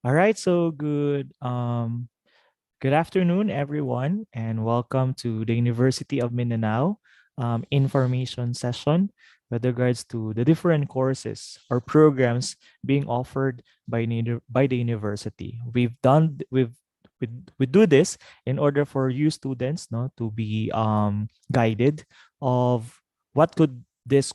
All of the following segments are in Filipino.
All right, so good afternoon, everyone, and welcome to the University of Mindanao information session with regards to the different courses or programs being offered by the university. We do this in order for you students, no, to be guided of what could these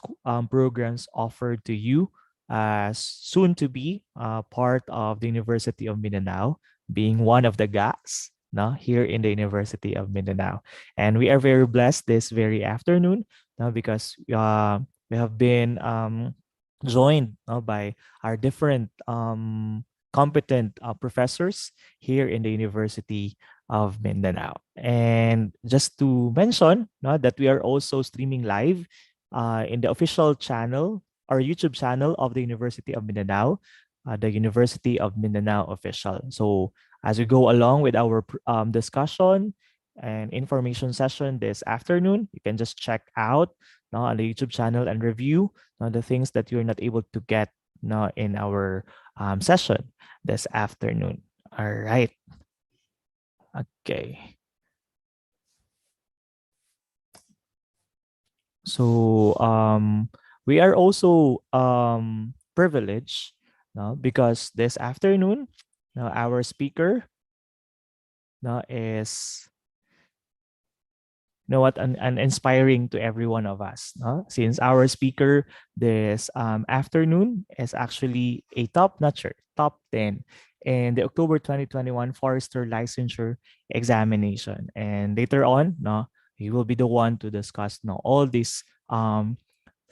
programs offer to you as soon to be part of the University of Mindanao, being one of the GAs, no, here in the University of Mindanao. And we are very blessed this very afternoon, no, because we have been joined, no, by our different competent professors here in the University of Mindanao. And just to mention, no, that we are also streaming live in the official channel, our YouTube channel of the University of Mindanao, the University of Mindanao official. So as we go along with our discussion and information session this afternoon, you can just check out, no, on the YouTube channel and review, no, the things that you're not able to get, no, in our session this afternoon. All right. Okay. So we are also privileged, no, because this afternoon, no, our speaker, no, is, you know what, an inspiring to every one of us, no? Since our speaker this afternoon is actually a top notcher, top 10 in the October 2021 Forester licensure examination. And later on, no, he will be the one to discuss, no, all these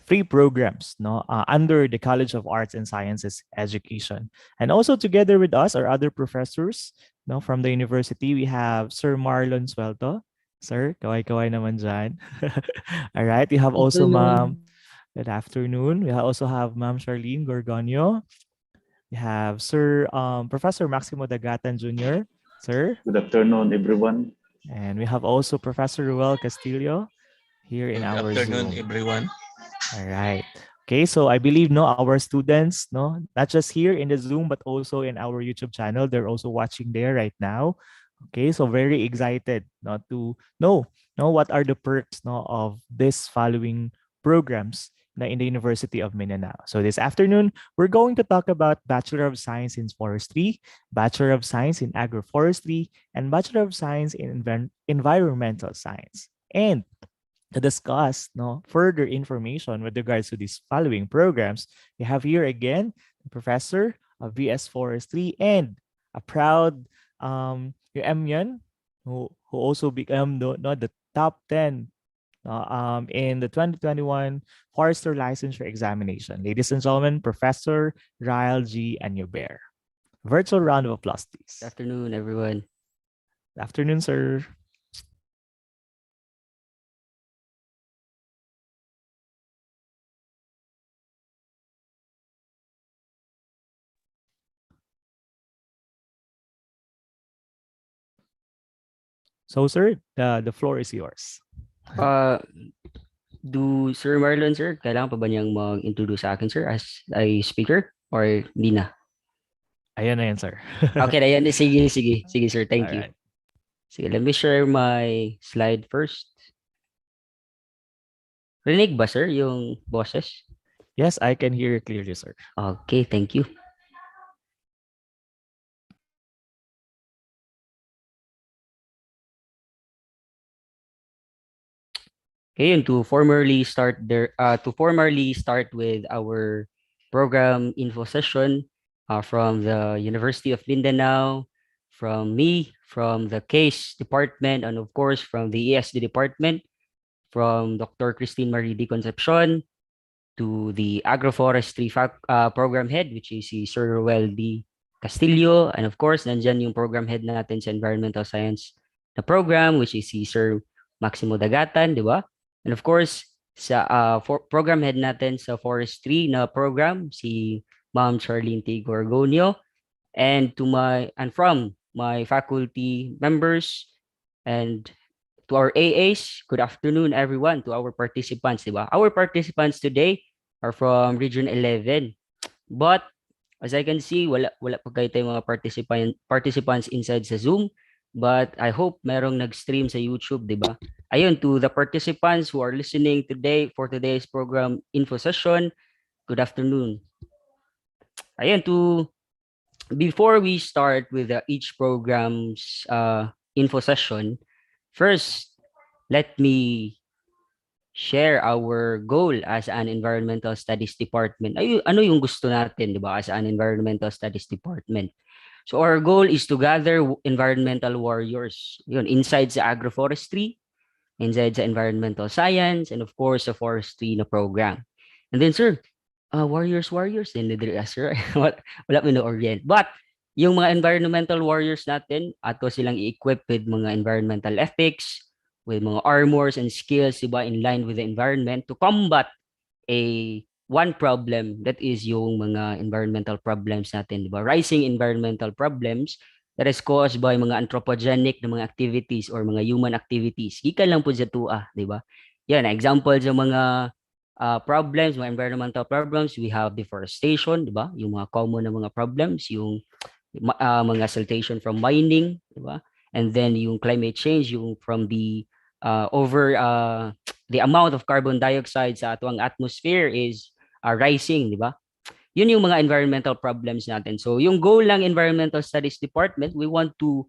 free programs, no, under the College of Arts and Sciences Education. And also together with us are other professors, no, from the university. We have Sir Marlon Suelto. Sir, kaway-kaway naman dyan. All right. We have also Ma'am. Afternoon. Good afternoon. We also have Ma'am Charlene Gorgonio. We have Sir Professor Maximo Dagatan Jr. Sir. Good afternoon, everyone. And we have also Professor Ruel Castillo here in Good our afternoon, Zoom. everyone. All right. Okay, so I believe, no, our students, no, not just here in the Zoom but also in our YouTube channel, they're also watching there right now. Okay, so very excited, no, to know what are the perks, no, of this following programs, na, in the University of Mindanao. So this afternoon, we're going to talk about Bachelor of Science in Forestry, Bachelor of Science in Agroforestry, and Bachelor of Science in Environmental Science. And to discuss, no, further information with regards to these following programs, we have here again the professor of VS Forestry and a proud UM who also became the top 10 in the 2021 Forester Licensure Examination. Ladies and gentlemen, Professor Ryle G. Anyuber. Virtual round of applause, Good please. afternoon, everyone. Good afternoon, sir. So, sir, the floor is yours. Uh, do Sir Marlon, sir, kailangan pa ba niyang mag-introduce sa akin, sir, as a speaker? Or di na? Ayan na yan, sir. Okay na yan. Sige, sige. Sige, sir. All Thank you. right. Sige, let me share my slide first. Rinig ba, sir, yung boses? Yes, I can hear you clearly, sir. Okay, thank you. Okay, and to formally start with our program info session from the University of Mindanao, from me, from the case department, and of course from the ESD department, from Dr. Christine Marie D. Concepcion to the Agroforestry program head, which is si Sir Ruel D. Castillo, and of course, nandyan yung program head natin sa Environmental Science na program, which is si Sir Maximo Dagatan, di ba? And of course, sa program head natin sa Forestry na program, si Ma'am Charlene T. Gorgonio, and from my faculty members and to our AAs, good afternoon everyone, to our participants, di ba? Our participants today are from Region 11. But As I can see, wala pa kayo tayong mga participants inside sa Zoom. But I hope merong nag-stream sa YouTube, di ba? Ayun, to the participants who are listening today for today's program info session, good afternoon. Ayun, before we start with each program's info session, first, let me share our goal as an environmental studies department. Ano yung gusto natin, di ba, as an environmental studies department? So our goal is to gather environmental warriors. Yun, inside sa agroforestry, inside sa environmental science, and of course, sa forestry na program. And then, sir, warriors, hindi diri sir. Wala mo na-orient. But, yung mga environmental warriors natin, ato silang i-equip with mga environmental ethics, with mga armors and skills, diba, in line with the environment to combat a one problem that is yung mga environmental problems natin, di ba? Rising environmental problems that is caused by mga anthropogenic na mga activities or mga human activities. Gikan lang po sa tua, di ba? Yan, example sa mga problems, mga environmental problems, we have deforestation, di ba? Yung mga common na mga problems, yung mga siltation from mining, di ba? And then yung climate change, yung from the over the amount of carbon dioxide sa atong atmosphere is rising, di ba? Yun yung mga environmental problems natin. So yung goal ng Environmental Studies Department, we want to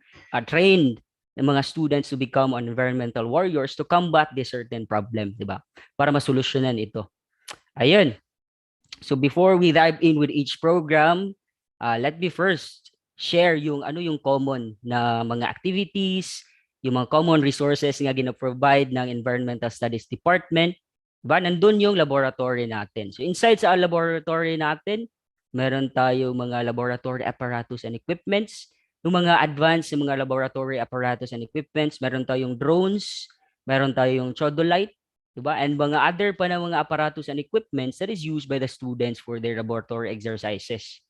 train ng mga students to become environmental warriors to combat this certain problem, di ba? Para masolusyonan ito. Ayun. So before we dive in with each program, let me first share yung ano yung common na mga activities, yung mga common resources nga gina-provide ng Environmental Studies Department. Ba, nandun yung laboratory natin. So inside sa laboratory natin, meron tayo mga laboratory apparatus and equipments. Yung mga advanced yung mga laboratory apparatus and equipments, meron tayong drones, meron tayong chodolite, diba? And mga other pa na mga apparatus and equipments that is used by the students for their laboratory exercises.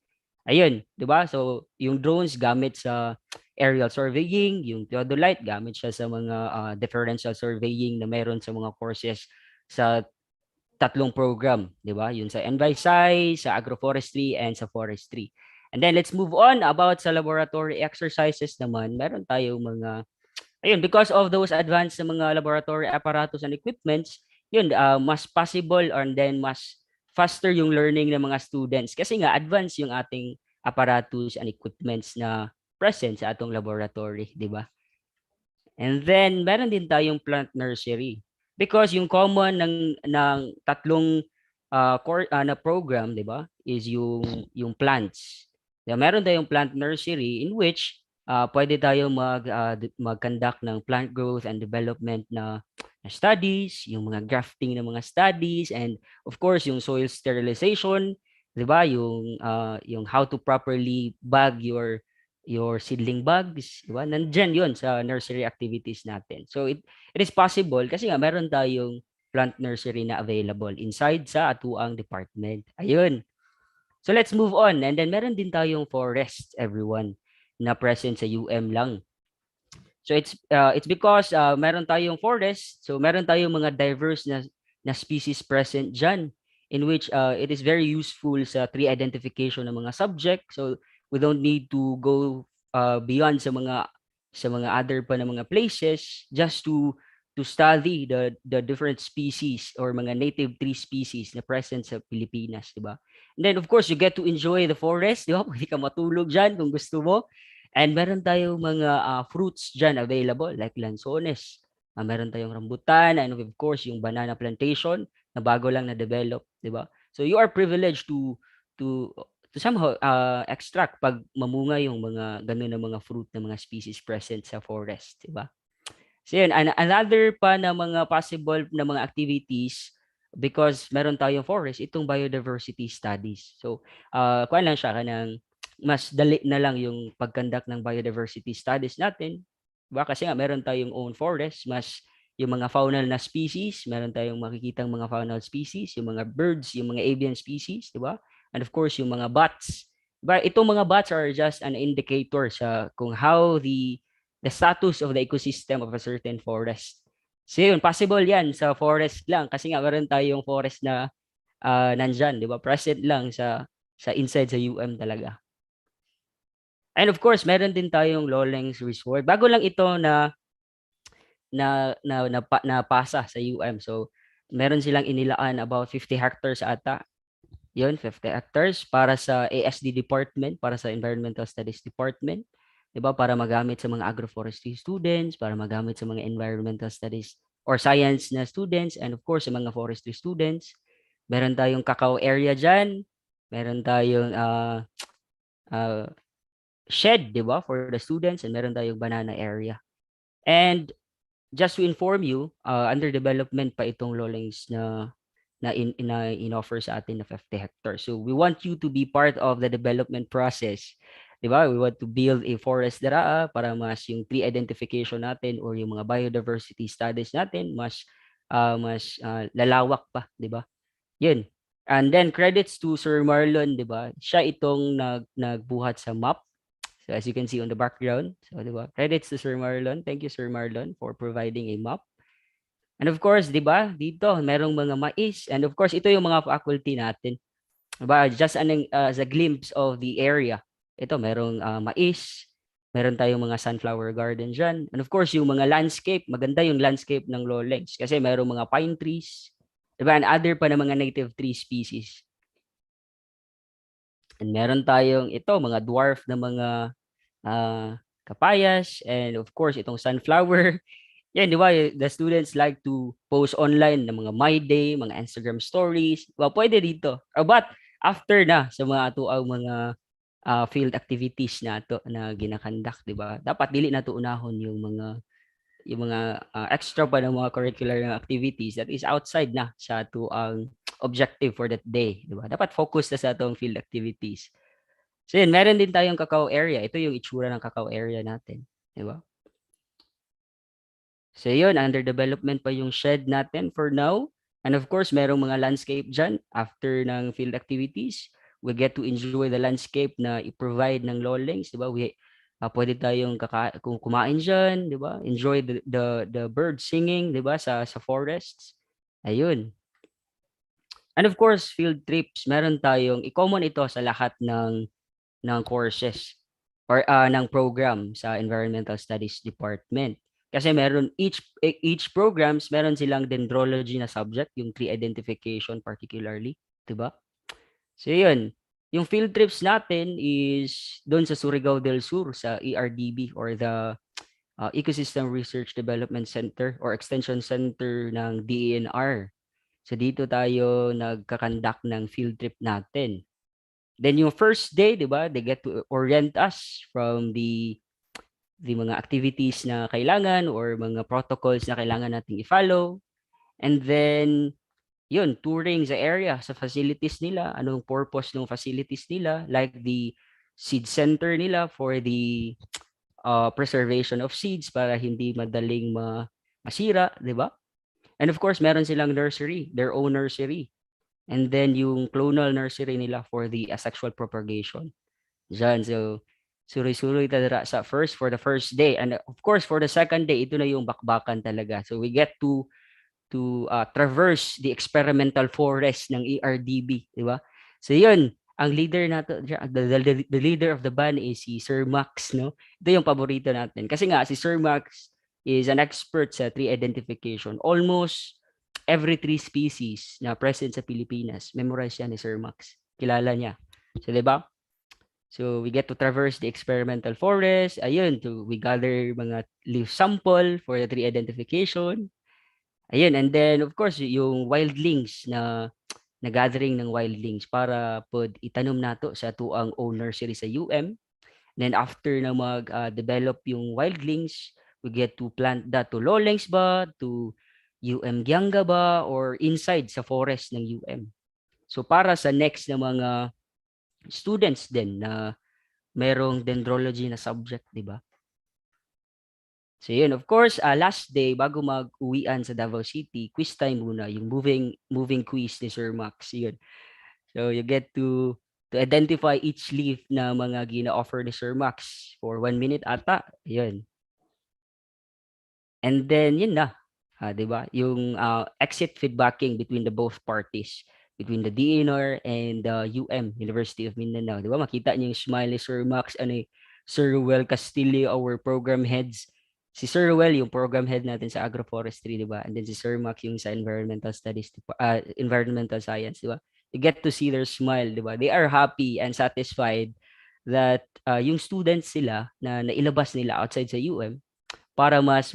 Ayun, 'di ba? So, yung drones gamit sa aerial surveying, yung theodolite gamit siya sa mga differential surveying na meron sa mga courses sa tatlong program, 'di ba? Yun sa Envi-Sci, sa Agroforestry and sa Forestry. And then let's move on about sa laboratory exercises naman. Meron tayong mga ayun, because of those advanced na mga laboratory apparatus and equipments, yun, mas possible and then mas faster yung learning ng mga students kasi nga advanced yung ating apparatus and equipments na present sa atong laboratory, di ba? And then meron din tayong plant nursery because yung common ng tatlong na program, 'di ba? Is yung plants. Meron tayong plant nursery in which pwede tayo mag-conduct ng plant growth and development na studies, yung mga grafting ng mga studies, and of course yung soil sterilization, 'di ba? Yung how to properly bag your seedling bags, di ba? Nandiyan 'yon sa nursery activities natin. So it is possible kasi nga meron tayong plant nursery na available inside sa atuang department. Ayun. So let's move on. And then meron din tayong forest, everyone, na present sa UM lang. So it's because meron tayong forest, so meron tayong mga diverse na species present diyan in which it is very useful sa tree identification ng mga subject. So we don't need to go beyond sa mga other pa na mga places just to study the different species or mga native tree species na present sa Pilipinas, di ba? And then of course you get to enjoy the forest, di ba? Pwede ka matulog diyan kung gusto mo. And meron tayong mga fruits dyan available like lansones. Meron tayong rambutan and of course yung banana plantation na bago lang na-develop, di ba? So you are privileged to to somehow extract pag mamunga yung mga ganun na mga fruit na mga species present sa forest, di ba? So yun, another pa na mga possible na mga activities because meron tayong forest, itong biodiversity studies. So, kuha lang siya kanang mas dali na lang yung pag-conduct ng biodiversity studies natin. Diba? Kasi nga meron tayong own forest, mas yung mga faunal na species, meron tayong makikitang mga faunal species, yung mga birds, yung mga avian species, di ba? And of course, yung mga bats. Diba? Itong mga bats are just an indicator sa kung how the status of the ecosystem of a certain forest. So yun, possible yan sa forest lang kasi nga meron tayong forest na nandyan, di ba? Present lang sa inside sa UM talaga. And of course, meron din tayong Loleng's Resort. Bago lang ito na pasa sa UM. So, meron silang inilaan about 50 hectares ata. Yun, 50 hectares para sa ASD department, para sa Environmental Studies Department. 'Di ba? Para magamit sa mga agroforestry students, para magamit sa mga environmental studies or science na students, and of course sa mga forestry students. Meron tayong cacao area diyan. Meron tayong uh, shed, 'di ba, for the students, and meron tayong banana area. And just to inform you, under development pa itong Lolings na in-offer sa atin na 50 hectares. So we want you to be part of the development process. 'Di ba? We want to build a forest dara para mas yung tree identification natin or yung mga biodiversity studies natin lalawak pa, 'di ba? 'Yun. And then credits to Sir Marlon, 'di ba? Siya itong nagbuhat sa map. So as you can see on the background, so 'di ba? Credits to Sir Marlon. Thank you Sir Marlon for providing a map. And of course, 'di ba? Dito merong mga mais, and of course ito yung mga faculty natin. 'Di ba? Just as a glimpse of the area. Ito merong mais, meron tayong mga sunflower garden diyan. And of course, yung mga landscape, maganda yung landscape ng Lowlands kasi merong mga pine trees, 'di ba? And other pa na mga native tree species. And meron tayong ito mga dwarf na mga kapayas, and of course itong sunflower. Yan, di ba? The students like to post online ng mga My Day, mga Instagram stories. Well, pwede dito. But after na sa mga ato ang mga field activities na to na ginakandak, di ba? Dapat dili na to unahon yung mga extra pa ng mga curricular na activities that is outside na sa ato ang objective for that day, di ba? Dapat focus na sa atong field activities. So yun, meron din tayong cacao area. Ito yung itsura ng cacao area natin, di ba? So yun, under development pa yung shed natin for now. And of course, merong mga landscape dyan after ng field activities. We get to enjoy the landscape na i-provide ng Lolings, di ba? Pwede tayong kumain dyan, di ba? Enjoy the bird singing, di ba? Sa forests. Ayun. And of course, field trips, meron tayong, i-common ito sa lahat ng courses or ng program sa Environmental Studies Department. Kasi meron each programs meron silang dendrology na subject, yung tree identification particularly, 'di ba? So 'yun, yung field trips natin is doon sa Surigao del Sur sa ERDB or the Ecosystem Research Development Center or Extension Center ng DENR. So dito tayo nagkakandak ng field trip natin. Then yung first day, 'di ba? They get to orient us from the mga activities na kailangan or mga protocols na kailangan nating i-follow. And then yun, touring sa area, sa facilities nila, anong purpose ng facilities nila, like the seed center nila for the preservation of seeds para hindi madaling masira, 'di ba? And of course, meron silang nursery, their own nursery. And then yung clonal nursery nila for the asexual propagation. Diyan, so suloy-suloy talaga sa for the first day. And of course, for the second day, ito na yung bakbakan talaga. So we get to traverse the experimental forest ng ERDB, di ba? So yun, ang leader nato, the leader of the band is si Sir Max, no? Ito yung paborito natin. Kasi nga, si Sir Max is an expert sa tree identification. Almost every tree species na present sa Pilipinas, memorize yan ni Sir Max. Kilala niya. So, di ba? So we get to traverse the experimental forest. Ayun, we gather mga leaf sample for the tree identification. Ayun, and then of course yung wildlings na gathering ng wildlings para pod itanom nato sa tuang own nursery sa UM. Then after na mag-develop yung wildlings, we get to plant that to lowlands ba, to UM Gianga ba, or inside sa forest ng UM. So para sa next na mga students din na merong dendrology na subject, di ba? So yun, of course, last day bago mag-uwian sa Davao City, quiz time muna, yung moving quiz ni Sir Max. Yun. So you get to identify each leaf na mga gina-offer ni Sir Max for 1 minute ata. Yun. And then yun na, 'di ba? Yung exit feedbacking between the both parties. between the DNR and the University of Mindanao. Di ba? Makita niyo yung smile ni Sir Max, Sir Ruel Castillo, our program heads. Si Sir Ruel, yung program head natin sa Agroforestry, di ba? And then si Sir Max, yung sa Environmental Studies, Environmental Science, di ba? You get to see their smile, di ba? They are happy and satisfied that yung students sila na nailabas nila outside sa para mas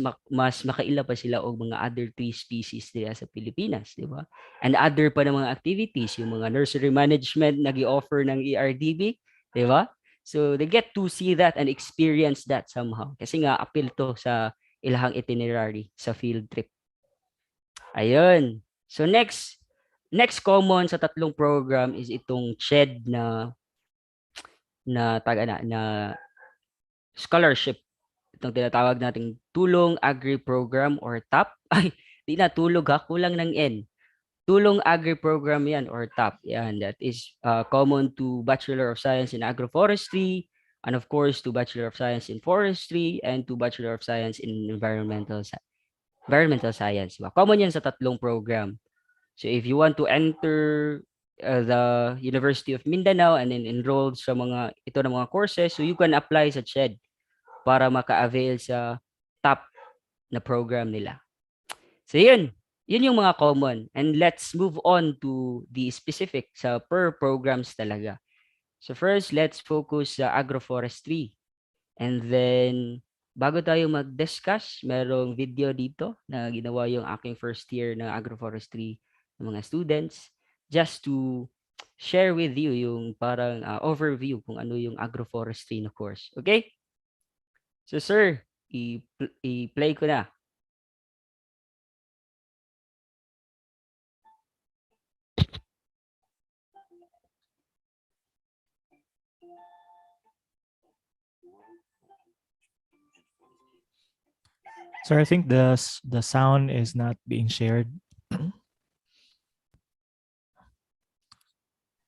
makaila pa sila og mga other tree species dira sa Pilipinas, di ba? And other pa ng mga activities, yung mga nursery management na gi-offer ng ERDB, di ba? So they get to see that and experience that somehow. Kasi nga appeal to sa ilahang itinerary sa field trip. Ayun. So next common sa tatlong program is itong CHED na scholarship, itong tinatawag nating Tulong Agri Program or TAP. Ay, di na tulog ha, kulang ng N. Tulong Agri Program yan or TAP. Yan, that is common to Bachelor of Science in Agroforestry, and of course to Bachelor of Science in Forestry, and to Bachelor of Science in Environmental Science. Diba? Common yan sa tatlong program. So if you want to enter the University of Mindanao and then enroll sa ito na mga courses, so you can apply sa CHED para maka-avail sa top na program nila. So yun yung mga common. And let's move on to the specific sa per programs talaga. So first, let's focus sa agroforestry. And then, bago tayo mag-discuss, merong video dito na ginawa yung aking first year na agroforestry ng mga students just to share with you yung parang overview kung ano yung agroforestry na course. Okay? So sir, i-play ko na. So I think the sound is not being shared.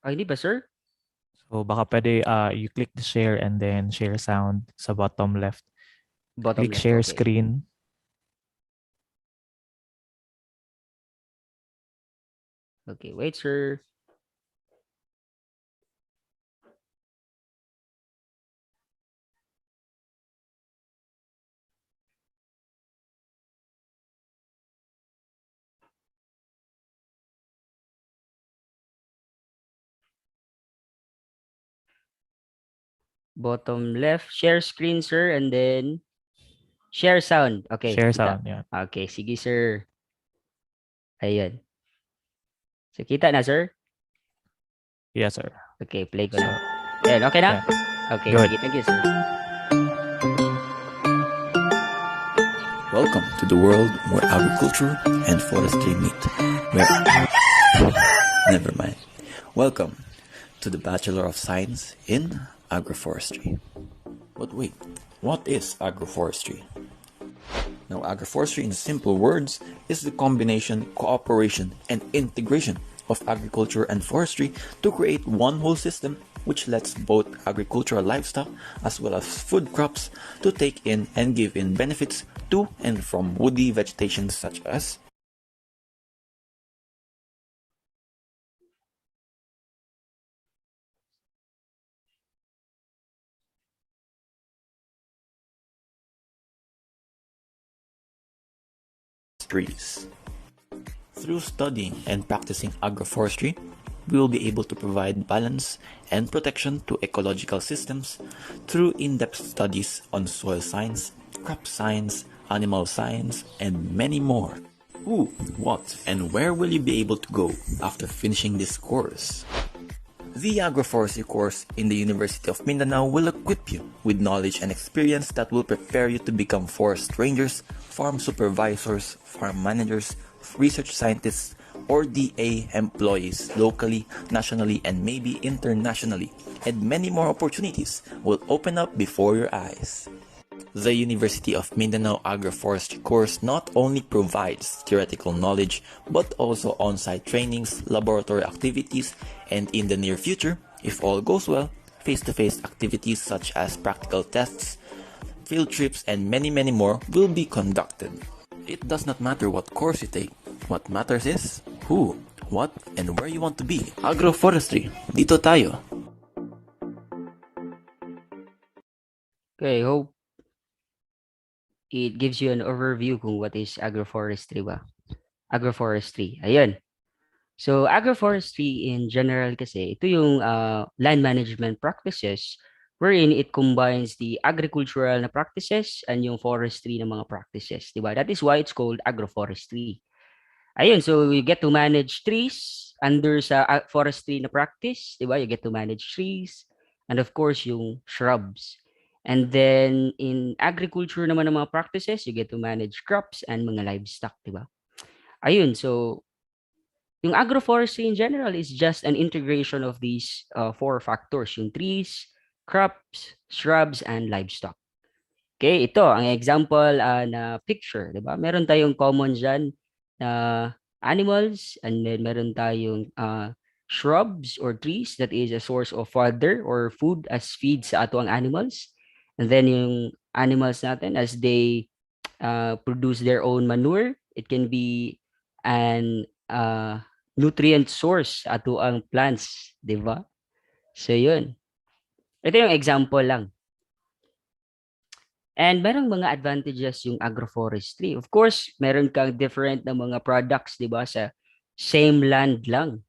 Hindi ba sir? So baka pwede you click the share and then share sound sa bottom left. Bottom Click left, share okay. screen. Okay, wait sir. Bottom left, share screen sir, and then share sound. Okay, Share kita. sound, yeah. Okay, sige sir. Ayun. So kita na sir? Yes, sir. Okay, play ko So, na. Ayun, okay na? yeah. Okay, Good. sige, thank you sir. Welcome to the world where agriculture and forestry meet. Never mind. Welcome to the Bachelor of Science in Agroforestry. But wait, what is agroforestry? Now, agroforestry in simple words is the combination, cooperation, and integration of agriculture and forestry to create one whole system which lets both agricultural livestock as well as food crops to take in and give in benefits to and from woody vegetation such as trees. Through studying and practicing agroforestry, we will be able to provide balance and protection to ecological systems through in-depth studies on soil science, crop science, animal science, and many more. Who, what, and where will you be able to go after finishing this course? The Agroforestry course in the University of Mindanao will equip you with knowledge and experience that will prepare you to become forest rangers, farm supervisors, farm managers, research scientists, or DA employees locally, nationally, and maybe internationally, and many more opportunities will open up before your eyes. The University of Mindanao Agroforestry course not only provides theoretical knowledge but also on-site trainings, laboratory activities, and in the near future, if all goes well, face-to-face activities such as practical tests, field trips, and many more will be conducted. It does not matter what course you take. What matters is who, what and where you want to be. Agroforestry, dito tayo. Okay, hope it gives you an overview kung what is agroforestry ba. Agroforestry. Ayun. So, agroforestry in general kasi, ito yung land management practices wherein it combines the agricultural na practices and yung forestry na mga practices, di ba? That is why it's called agroforestry. Ayun, so you get to manage trees under sa forestry na practice, di ba? You get to manage trees and of course yung shrubs. And then in agriculture naman ng mga practices, you get to manage crops and mga livestock, di ba? Ayun, so yung agroforestry in general is just an integration of these four factors, yung trees, crops, shrubs, and livestock. Okay, ito ang example na picture, 'di ba? Meron tayong common diyan na animals and then meron tayong shrubs or trees that is a source of fodder or food as feed sa ato ang animals. And then yung animals natin as they produce their own manure, it can be an nutrient source sa ato ang plants, 'di ba? So 'yun. Ito yung example lang. And merong mga advantages yung agroforestry. Of course, meron kang different na mga products, 'di ba, sa same land lang.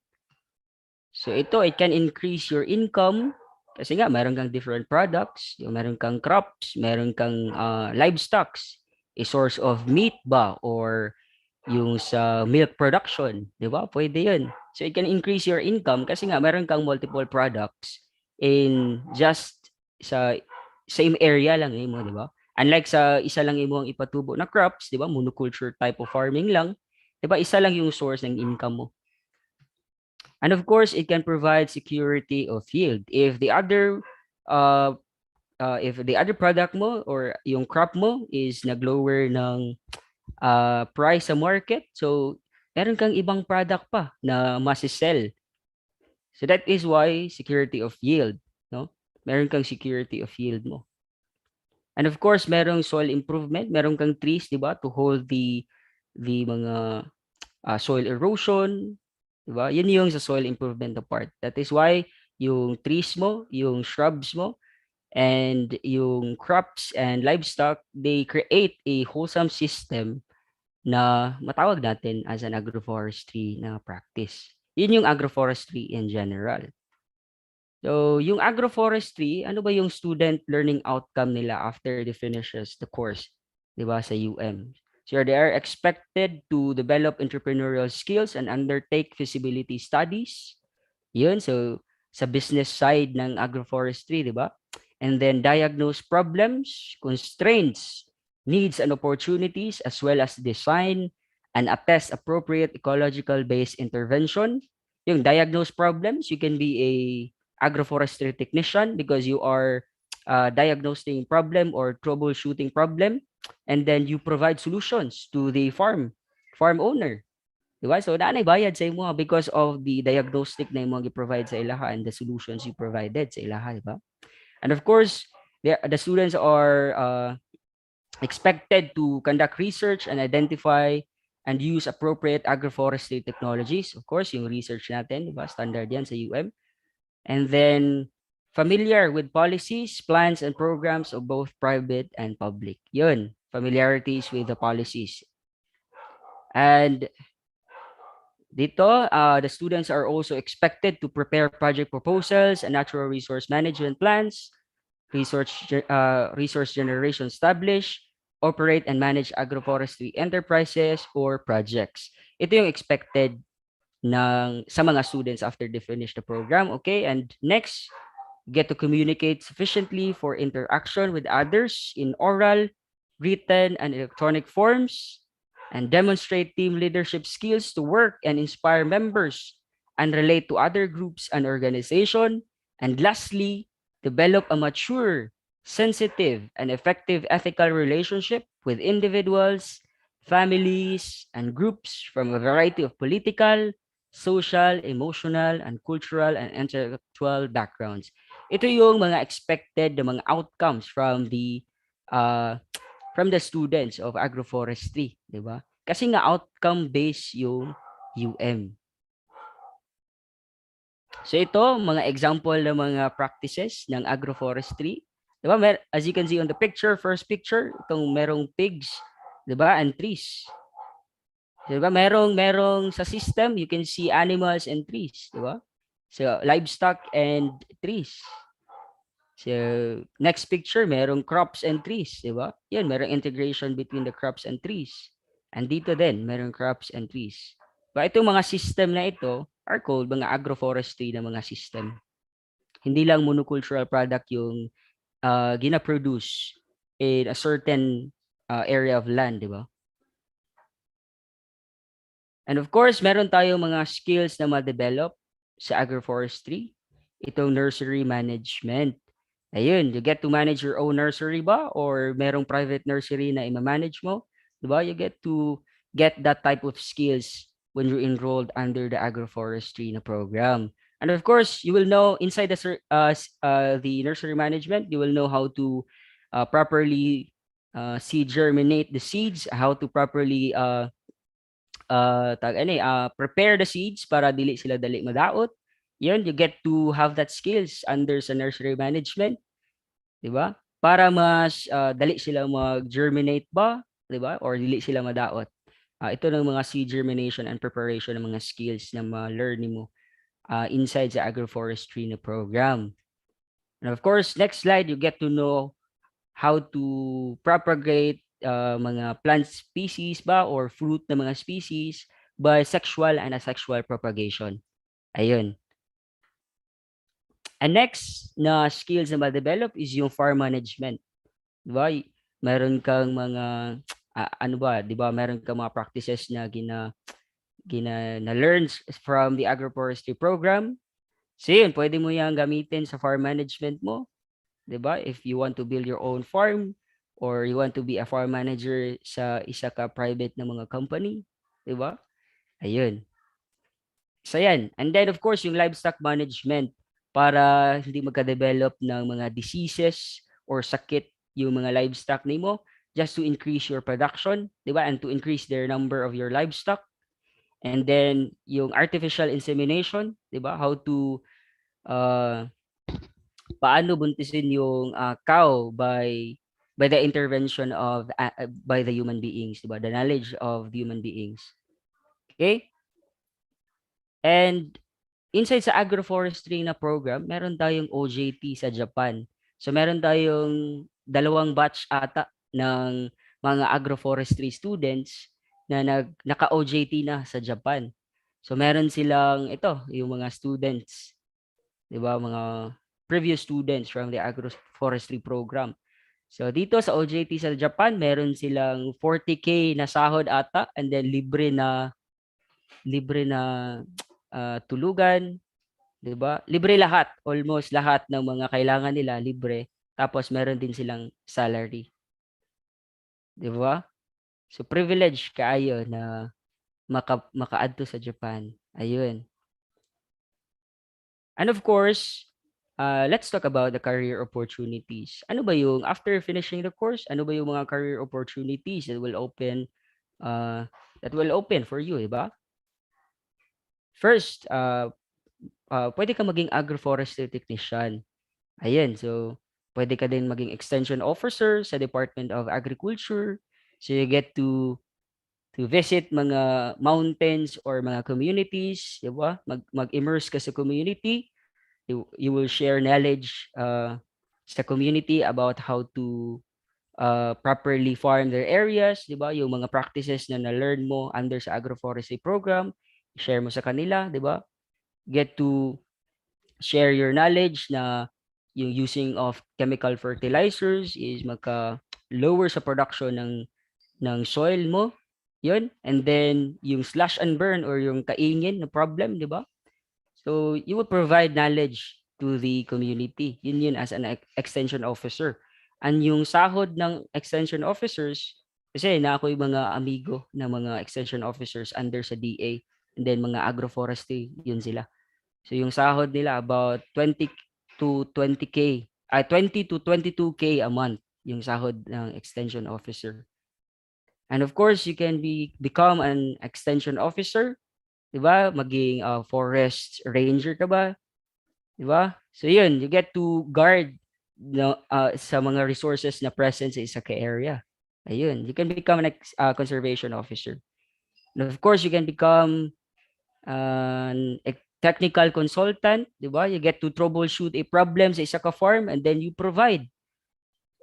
So ito, it can increase your income kasi nga meron kang different products, yung meron kang crops, meron kang livestocks, a source of meat ba or yung sa milk production, 'di ba? Pwede 'yun. So it can increase your income kasi nga meron kang multiple products in just sa same area lang mo, 'di ba? Unlike sa isa lang imo ang ipatubo na crops, 'di ba? Monoculture type of farming lang, 'di ba? Isa lang yung source ng income mo. And of course, it can provide security of yield. Uh, if the other product mo or yung crop mo is nag-lower ng price sa market, so meron kang ibang product pa na masisell. So that is why security of yield, no? Meron kang security of yield mo. And of course, merong soil improvement, meron kang trees, 'di ba, to hold the mga soil erosion, 'di ba? Yun yung sa soil improvement na part. That is why yung trees mo, yung shrubs mo, and yung crops and livestock, they create a wholesome system na matawag natin as an agroforestry na practice. Yun yung agroforestry in general. So, yung agroforestry, ano ba yung student learning outcome nila after they finishes the course, 'di ba, sa UM? So, they are expected to develop entrepreneurial skills and undertake feasibility studies. Yun, so sa business side ng agroforestry, di ba? And then diagnose problems, constraints, needs and opportunities, as well as design and attest appropriate ecological-based intervention. Yung diagnose problems, you can be a agroforestry technician because you are diagnosing problem or troubleshooting problem, and then you provide solutions to the farm owner. Diba? So, naanay bayad sa imo because of the diagnostic na imo gi-provide sa ilaha and the solutions you provided sa ilaha, diba? And of course, the students are expected to conduct research and identify and use appropriate agroforestry technologies. Of course, yung research natin, diba? Standard yan sa UM. And then, familiar with policies, plans, and programs of both private and public. Yun, familiarities with the policies. And dito, the students are also expected to prepare project proposals and natural resource management plans, resource generation establish, operate and manage agroforestry enterprises or projects. Ito yung expected sa mga students after they finish the program. Okay, and next, get to communicate sufficiently for interaction with others in oral, written, and electronic forms, and demonstrate team leadership skills to work and inspire members and relate to other groups and organization. And lastly, develop a mature, sensitive, and effective ethical relationship with individuals, families, and groups from a variety of political, social, emotional, and cultural and intellectual backgrounds. Ito yung mga expected na mga outcomes uh, from the students of agroforestry, 'di ba? Kasi nga outcome based yung UM. So ito, mga example ng mga practices ng agroforestry. Diba? As you can see on the picture, first picture, itong merong pigs, diba? And trees. Diba? Merong sa system, you can see animals and trees, diba? So livestock and trees. So next picture, merong crops and trees, diba? Yan, merong integration between the crops and trees. And dito din, merong crops and trees. But itong mga system na ito are called mga agroforestry na mga system. Hindi lang monocultural product yung gina-produce in a certain area of land, di ba? And of course, meron tayong mga skills na ma-develop sa agroforestry. Itong nursery management. Ayun, you get to manage your own nursery ba? Or merong private nursery na ima-manage mo? Diba? You get to get that type of skills when you're enrolled under the agroforestry na program. And of course, you will know inside the nursery management, you will know how to properly seed germinate the seeds, how to properly prepare the seeds para dili sila dali madaot. Yun, you get to have that skills under sa nursery management, di ba? Para mas dali sila mag-germinate ba, di ba? Or dili sila madaot. Ito ng mga seed germination and preparation ng mga skills na ma-learn mo inside sa agroforestry na program. And of course, next slide, you get to know how to propagate mga plant species ba or fruit na mga species by sexual and asexual propagation. Ayun. And next na skills na ma-develop is yung farm management. Diba? Meron kang mga ano ba, 'di ba? Meron kang mga practices na na learns from the agroforestry program. So yun, pwede mo yang gamitin sa farm management mo. 'Di ba? If you want to build your own farm or you want to be a farm manager sa isa ka private na mga company, 'di ba? Ayun. So yan. And then of course, yung livestock management para hindi magka-develop ng mga diseases or sakit yung mga livestock nimo just to increase your production, 'di ba? And to increase their number of your livestock. And then yung artificial insemination, 'di ba? How to uh, paano buntisin yung cow by the intervention of by the human beings, diba? The knowledge of the human beings. Okay? And inside sa agroforestry na program, meron tayong OJT sa Japan. So meron tayong dalawang batch ata ng mga agroforestry students na naka-OJT na sa Japan. So meron silang ito, yung mga students, 'di ba, mga previous students from the agroforestry program. So dito sa OJT sa Japan, meron silang 40K na sahod ata and then libre na tulugan, 'di ba? Libre lahat, almost lahat ng mga kailangan nila libre. Tapos meron din silang salary, 'di ba? So privilege kaayo na makaadto sa Japan. Ayun. And of course, let's talk about the career opportunities. Ano ba yung after finishing the course, ano ba yung mga career opportunities uh, that will open for you, 'di ba? First, pwede ka maging agroforestry technician. Ayan, so pwede ka din maging extension officer sa Department of Agriculture. So you get to visit mga mountains or mga communities, 'di ba? Mag-immerse ka sa community. You will share knowledge sa community about how to properly farm their areas, 'di ba? Yung mga practices na na-learn mo under sa agroforestry program, share mo sa kanila, 'di ba? Get to share your knowledge na yung using of chemical fertilizers is lower sa production ng soil mo. Yun. And then yung slash and burn or yung kaingin na problem, 'di ba? So you would provide knowledge to the community. Yun as an extension officer. And yung sahod ng extension officers, kasi na ako yung mga amigo na mga extension officers under sa DA and then mga agroforestry, yun sila. So yung sahod nila about 20 to 20K, 20 to 22K a month yung sahod ng extension officer. And of course, you can become an extension officer, 'di ba? Maging forest ranger ka ba? Di ba? So yun, you get to guard sa mga resources na present sa isa ka area. Ayun, you can become an conservation officer. And of course, you can become a technical consultant, di ba? You get to troubleshoot a problem sa isa ka farm and then you provide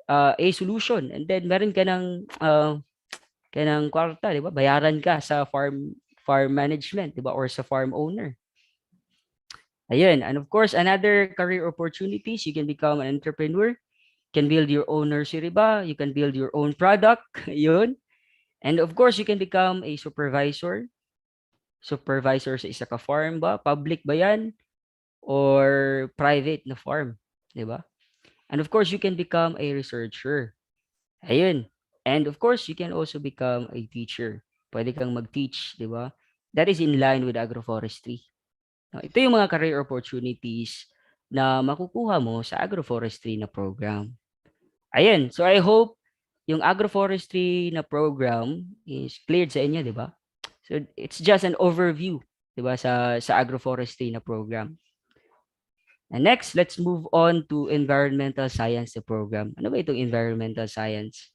a solution. And then meron ka ng kwarta, di ba? Bayaran ka sa farm management, di ba? Or sa farm owner. Ayun. And of course, another career opportunities, you can become an entrepreneur, you can build your own nursery ba, you can build your own product, yun. And of course, you can become a supervisor sa isa ka farm ba, public ba yan, or private na farm, di ba? And of course, you can become a researcher. Ayun. And of course, you can also become a teacher. Pwede kang mag-teach, di ba? That is in line with agroforestry. Ito yung mga career opportunities na makukuha mo sa agroforestry na program. Ayun. So I hope yung agroforestry na program is cleared sa inyo, di ba? So it's just an overview, di ba, sa agroforestry na program. And next, let's move on to environmental science na program. Ano ba itong environmental science?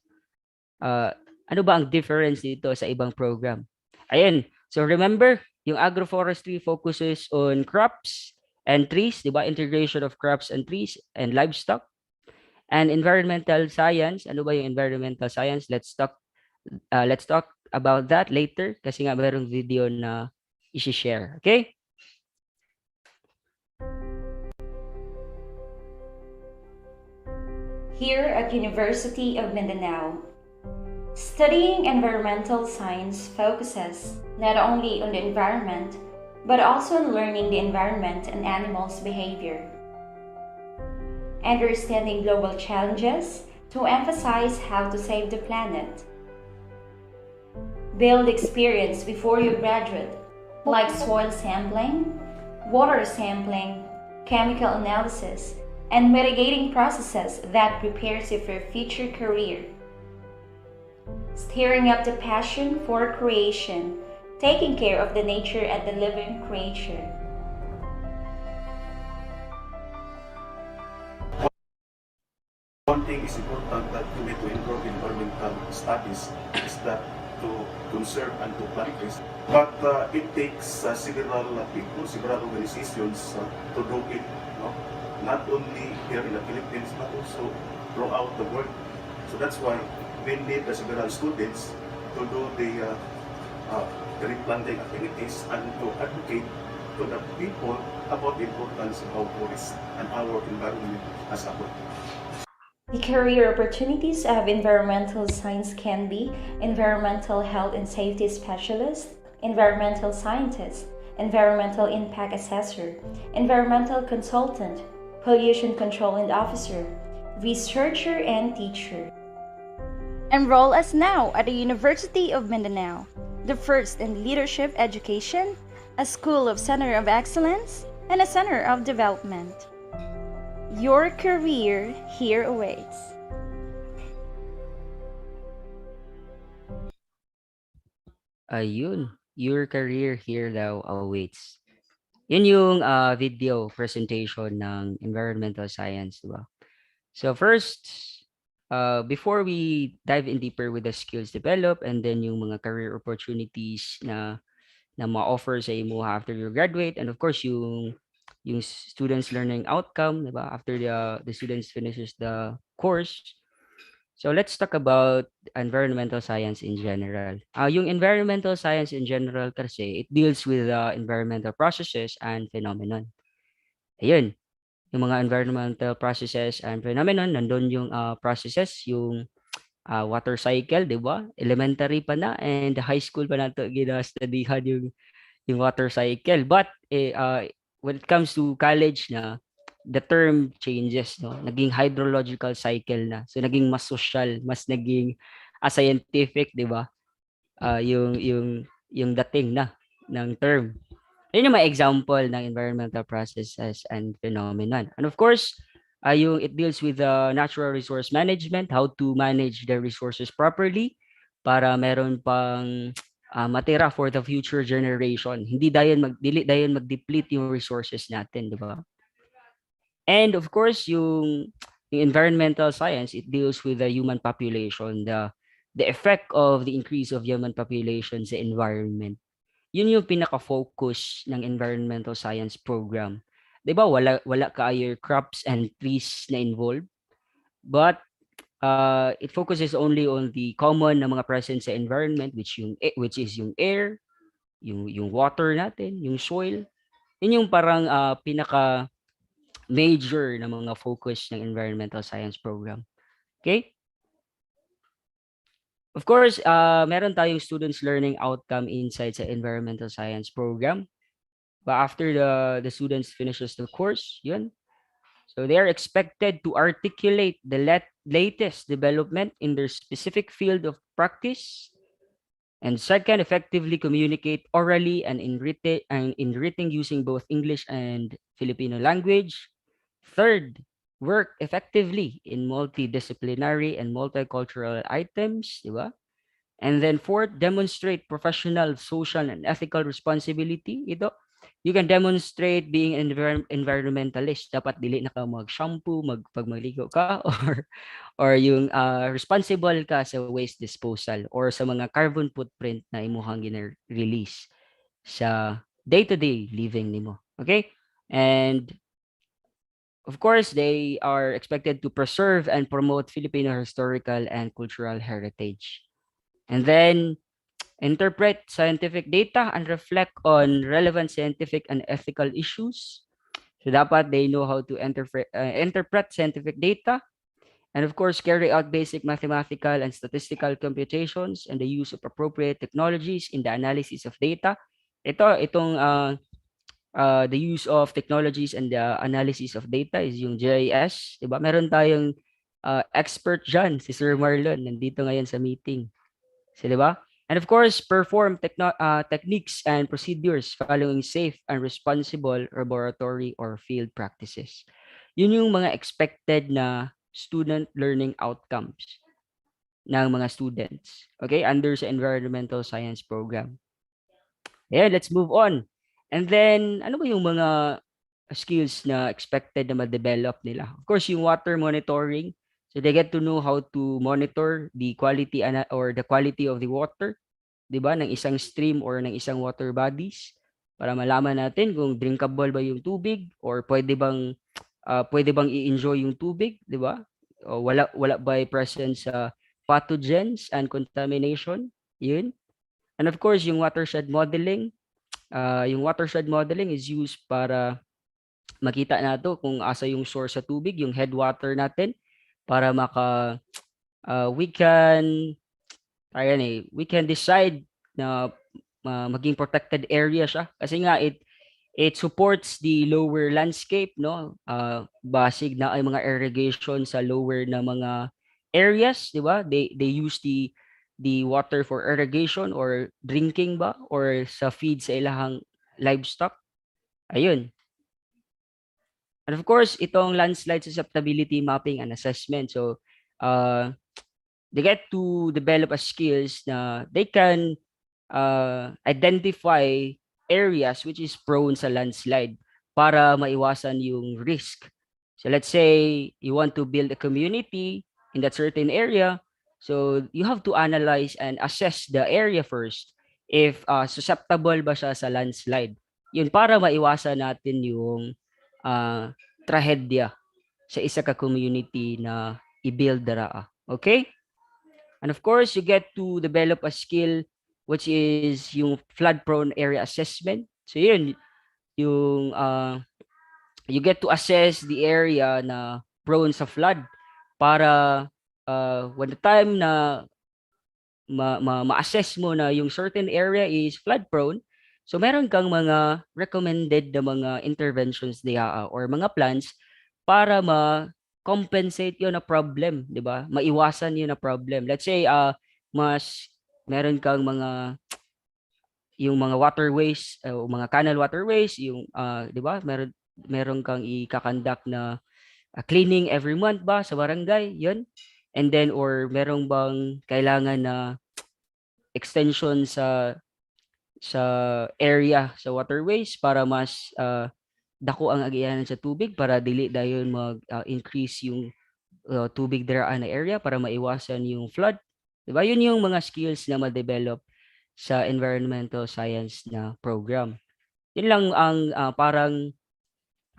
Ano ba ang difference dito sa ibang program? Ayan. So remember, yung agroforestry focuses on crops and trees, di ba? Integration of crops and trees and livestock. And environmental science, ano ba yung environmental science? Let's talk about that later kasi nga mayroong video na i-share. Okay? Here at University of Mindanao, studying environmental science focuses not only on the environment, but also on learning the environment and animals' behavior. Understanding global challenges to emphasize how to save the planet. Build experience before you graduate, like soil sampling, water sampling, chemical analysis, and mitigating processes that prepares you for a future career. Stirring up the passion for creation, taking care of the nature and the living creature. One thing is important that you need to improve environmental studies is that to conserve and to plant trees. But it takes several people, several organizations to do it. No? Not only here in the Philippines, but also throughout the world. So that's why we need several students to do the tree planting activities and to advocate to the people about the importance of our forest and our environment as a whole. The career opportunities of environmental science can be environmental health and safety specialist, environmental scientist, environmental impact assessor, environmental consultant, pollution control and officer, researcher, and teacher. Enroll us now at the University of Mindanao, the first in leadership education, a school of center of excellence, and a center of development. Your career here awaits. Ayun. Your career here daw awaits. Yun yung video presentation ng environmental science, di ba? So first, before we dive in deeper with the skills developed and then yung mga career opportunities na ma-offer sa imo after you graduate, and of course yung students learning outcome, di ba? After the students finishes the course. So let's talk about environmental science in general. Yung environmental science in general kasi, it deals with environmental processes and phenomenon. Ayun, yung mga environmental processes and phenomenon, nandun yung processes, yung water cycle, di ba? Elementary pa na and high school pa na ito gina-studyhan yung water cycle. But when it comes to college na, the term changes, no? Naging hydrological cycle na. So naging mas social, mas naging scientific, 'di ba? Yung dating na ng term. Yun yung mga example ng environmental processes and phenomenon. And of course, yung it deals with natural resource management, how to manage the resources properly para meron pang matira for the future generation. Hindi dayon mag-deplete yung resources natin, 'di ba? And of course, yung environmental science, it deals with the human population, the effect of the increase of human population sa environment. Yun yung pinaka-focus ng environmental science program. 'Di ba wala kaayo crops and trees na involved, but it focuses only on the common na mga present sa environment, which is yung air, yung water natin, yung soil. Yun yung parang pinaka major na mga focus ng environmental science program. Okay? Of course, meron tayong students learning outcome inside sa environmental science program. But after the students finishes the course, yun. So they are expected to articulate the latest development in their specific field of practice. And second, effectively communicate orally and in written using both English and Filipino language. Third, work effectively in multidisciplinary and multicultural items, di ba? And then fourth, demonstrate professional, social, and ethical responsibility. Ito, you can demonstrate being an environmentalist. Dapat dili na ka mag-shampoo, pag magligo ka, or yung responsible ka sa waste disposal or sa mga carbon footprint na imuhang gina-release sa day-to-day living nimo. Okay? And of course, they are expected to preserve and promote Filipino historical and cultural heritage. And then interpret scientific data and reflect on relevant scientific and ethical issues. So dapat they know how to interpret scientific data, and of course carry out basic mathematical and statistical computations and the use of appropriate technologies in the analysis of data. Itong the use of technologies and the analysis of data is yung GIS, 'di ba? Meron tayong expert diyan, si Sir Marlon, nandito ngayon sa meeting. So, 'di ba? And of course, perform techniques and procedures following safe and responsible laboratory or field practices. Yun yung mga expected na student learning outcomes ng mga students. Okay? Under sa environmental science program. Yeah, let's move on. And then, ano ba yung mga skills na expected na ma-develop nila? Of course, yung water monitoring. So they get to know how to monitor the quality or the quality of the water, 'di ba, ng isang stream or ng isang water bodies para malaman natin kung drinkable ba yung tubig or pwede bang i-enjoy yung tubig, 'di ba? O wala ba presence sa pathogens and contamination? Yun. And of course, yung watershed modeling. Yung watershed modeling is used para makita nato kung asa yung source sa tubig, yung headwater natin para we can we can decide na maging protected area siya kasi nga it supports the lower landscape, no? Basig na ay mga irrigation sa lower na mga areas, di ba? They use the water for irrigation or drinking ba or sa feed sa ilahang livestock. Ayun. And of course, itong landslide susceptibility mapping and assessment. So, they get to develop a skills na they can identify areas which is prone sa landslide para maiwasan yung risk. So let's say you want to build a community in that certain area. So you have to analyze and assess the area first if susceptible ba siya sa landslide. Yun para maiwasan natin yung trahedya sa isa ka community na i-build dara. Okay? And of course, you get to develop a skill which is yung flood-prone area assessment. So yun, yung you get to assess the area na prone sa flood para when the time na ma-assess mo na yung certain area is flood-prone, so meron kang mga recommended na mga interventions diya or mga plans para compensate yun na problem, 'di ba? Maiwasan yun na problem. Let's say mas meron kang yung mga waterways o mga canal waterways, yung 'di ba? Meron kang i-conduct na cleaning every month ba sa barangay, 'yun. And then or merong bang kailangan na extension sa area sa waterways para mas dako ang agianan sa tubig para dili dayon mag-increase yung tubig dira na area para maiwasan yung flood. 'Di ba? Yun yung mga skills na ma-develop sa environmental science na program. Yun lang ang parang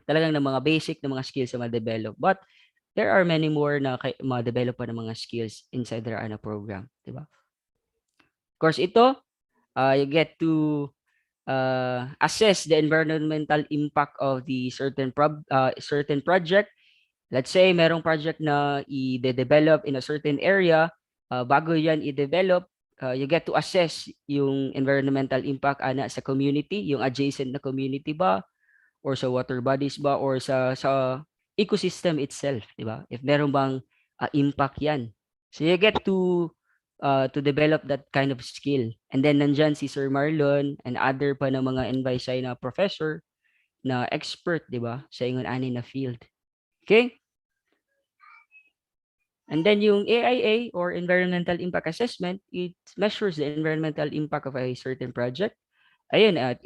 talagang ng mga basic na mga skills na ma-develop. But there are many more na ma-develop pa ng mga skills inside the ANA program, 'di ba? Of course, ito you get to assess the environmental impact of the certain project. Let's say merong project na i-develop in a certain area, bago yan i-develop, you get to assess yung environmental impact ana sa community, yung adjacent na community ba, or sa water bodies ba, or sa ecosystem itself, di ba? If meron bang impact yan. So you get to develop that kind of skill. And then nandyan si Sir Marlon and other pa na mga NVISI na professor na expert, di ba, sa ingon ani na field. Okay? And then yung AIA or Environmental Impact Assessment, it measures the environmental impact of a certain project. Ayun, at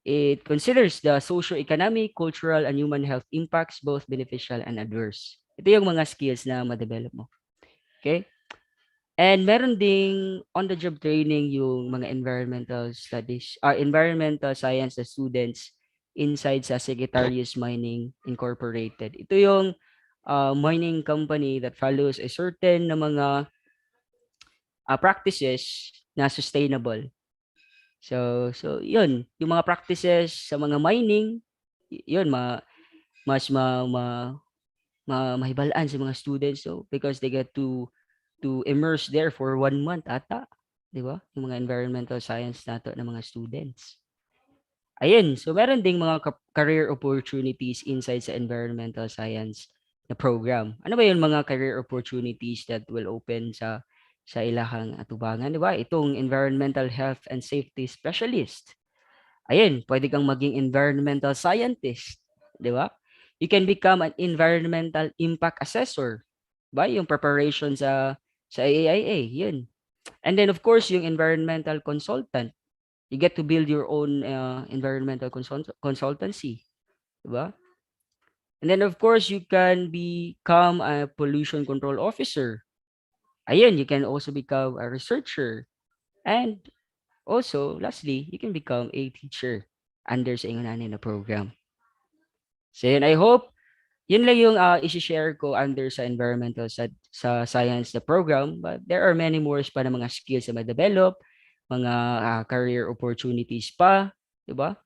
it considers the socio-economic, cultural, and human health impacts, both beneficial and adverse. Ito yung mga skills na ma-develop mo. Okay? And meron ding on-the-job training yung mga environmental science na students inside sa Secretarius Mining Incorporated. Ito yung mining company that follows a certain na mga practices na sustainable. So yun, yung mga practices sa mga mining, yun mas mahibalaan sa mga students, so because they get to immerse there for 1 month ata, 'di ba? Yung mga environmental science nato ng mga students. Ayun, so meron ding mga career opportunities inside sa environmental science na program. Ano ba yung mga career opportunities that will open sa ilahang atubangan, 'di ba? Itong environmental health and safety specialist. Ayun, pwede kang maging environmental scientist, 'di ba? You can become an environmental impact assessor, ba? Yung preparation sa AIA, yun. And then of course, yung environmental consultant. You get to build your own environmental consultancy, 'di ba? And then of course, you can become a pollution control officer. Ayun, you can also become a researcher. And also, lastly, you can become a teacher under sa ingon na program. So yun, I hope yun lang yung isi-share ko under sa environmental sa science na program. But there are many more pa na mga skills na ma-develop, mga career opportunities pa, di ba?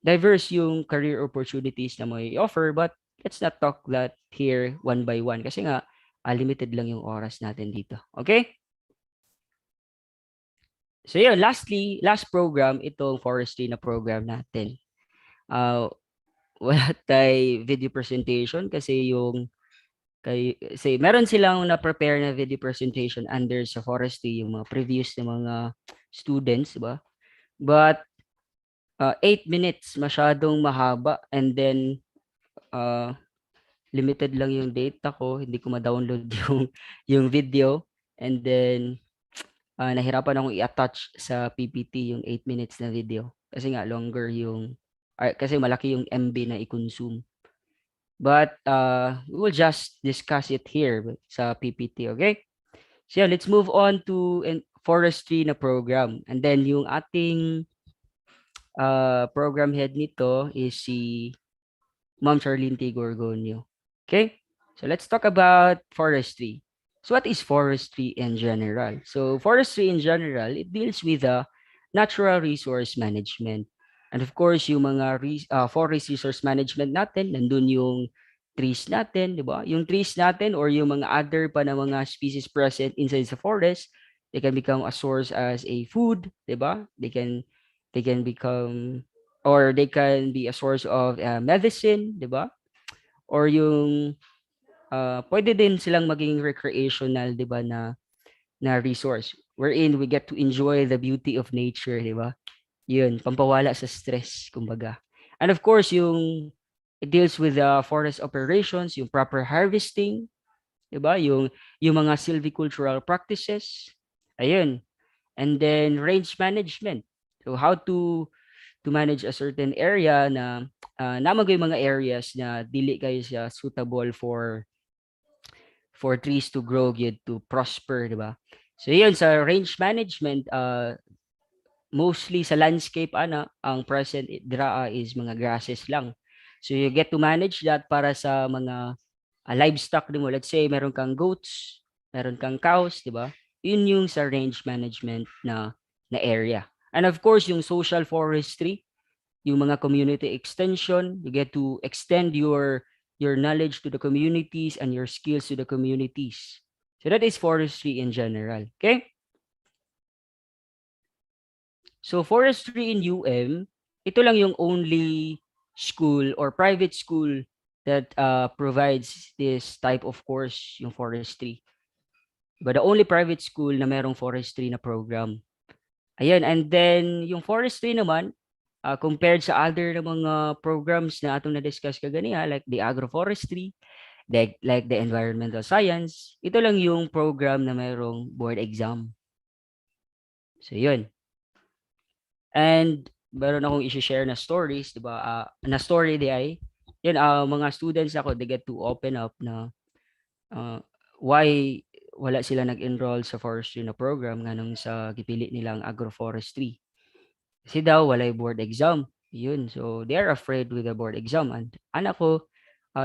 Diverse yung career opportunities na may offer, but let's not talk that here one by one kasi nga limited lang yung oras natin dito. Okay? So yun, last program, itong forestry na program natin. Wala tayo video presentation kasi meron silang na-prepare na video presentation under sa forestry, yung mga previous na mga students, ba? But 8 minutes masyadong mahaba, and then limited lang yung data ko, hindi ko ma-download yung video, and then nahirapan akong i-attach sa PPT yung 8 minutes na video kasi nga longer yung kasi malaki yung MB na i-consume. But we will just discuss it here sa PPT, okay? So yeah, let's move on to forestry na program. And then yung ating program head nito is si Ma'am Charlene T. Gorgonio. Okay? So let's talk about forestry. So what is forestry in general? So forestry in general, it deals with natural resource management. And of course, yung mga forest resource management natin, nandun yung trees natin, di ba? Yung trees natin or yung mga other pa na mga species present inside the forest, they can become a source as a food, di ba? They can become or they can be a source of medicine, di ba? Or yung pwede din silang maging recreational, di ba, na resource wherein we get to enjoy the beauty of nature, di ba? Yun, pampawala sa stress, kumbaga. And of course, it deals with the forest operations, yung proper harvesting, di ba? Yung mga silvicultural practices. Ayun. And then range management. So how to to manage a certain area na namo gyud mga areas na dili kayo siya suitable for trees to grow gyud to prosper, di ba? So yun sa range management, mostly sa landscape ang present dira is mga grasses lang. So you get to manage that para sa mga livestock din mo. Let's say meron kang goats, meron kang cows, di ba? Yun yung sa range management na area. And of course, yung social forestry, yung mga community extension, you get to extend your knowledge to the communities and your skills to the communities. So that is forestry in general. Okay? So forestry in UM, ito lang yung only school or private school that provides this type of course, yung forestry. But the only private school na merong forestry na program. Ayan, and then yung forestry naman, compared sa other na mga programs na atong na-discuss kaganiya, like the agroforestry, like the environmental science, ito lang yung program na mayroong board exam. So yun. And meron akong i-share na stories, 'di ba? Na story di ay yun, mga students ako, they get to open up na why wala sila nag-enroll sa forestry na program nganong sa gipili nilang agroforestry. Kasi daw walay board exam. Yun. So they are afraid with the board exam. And anak ko,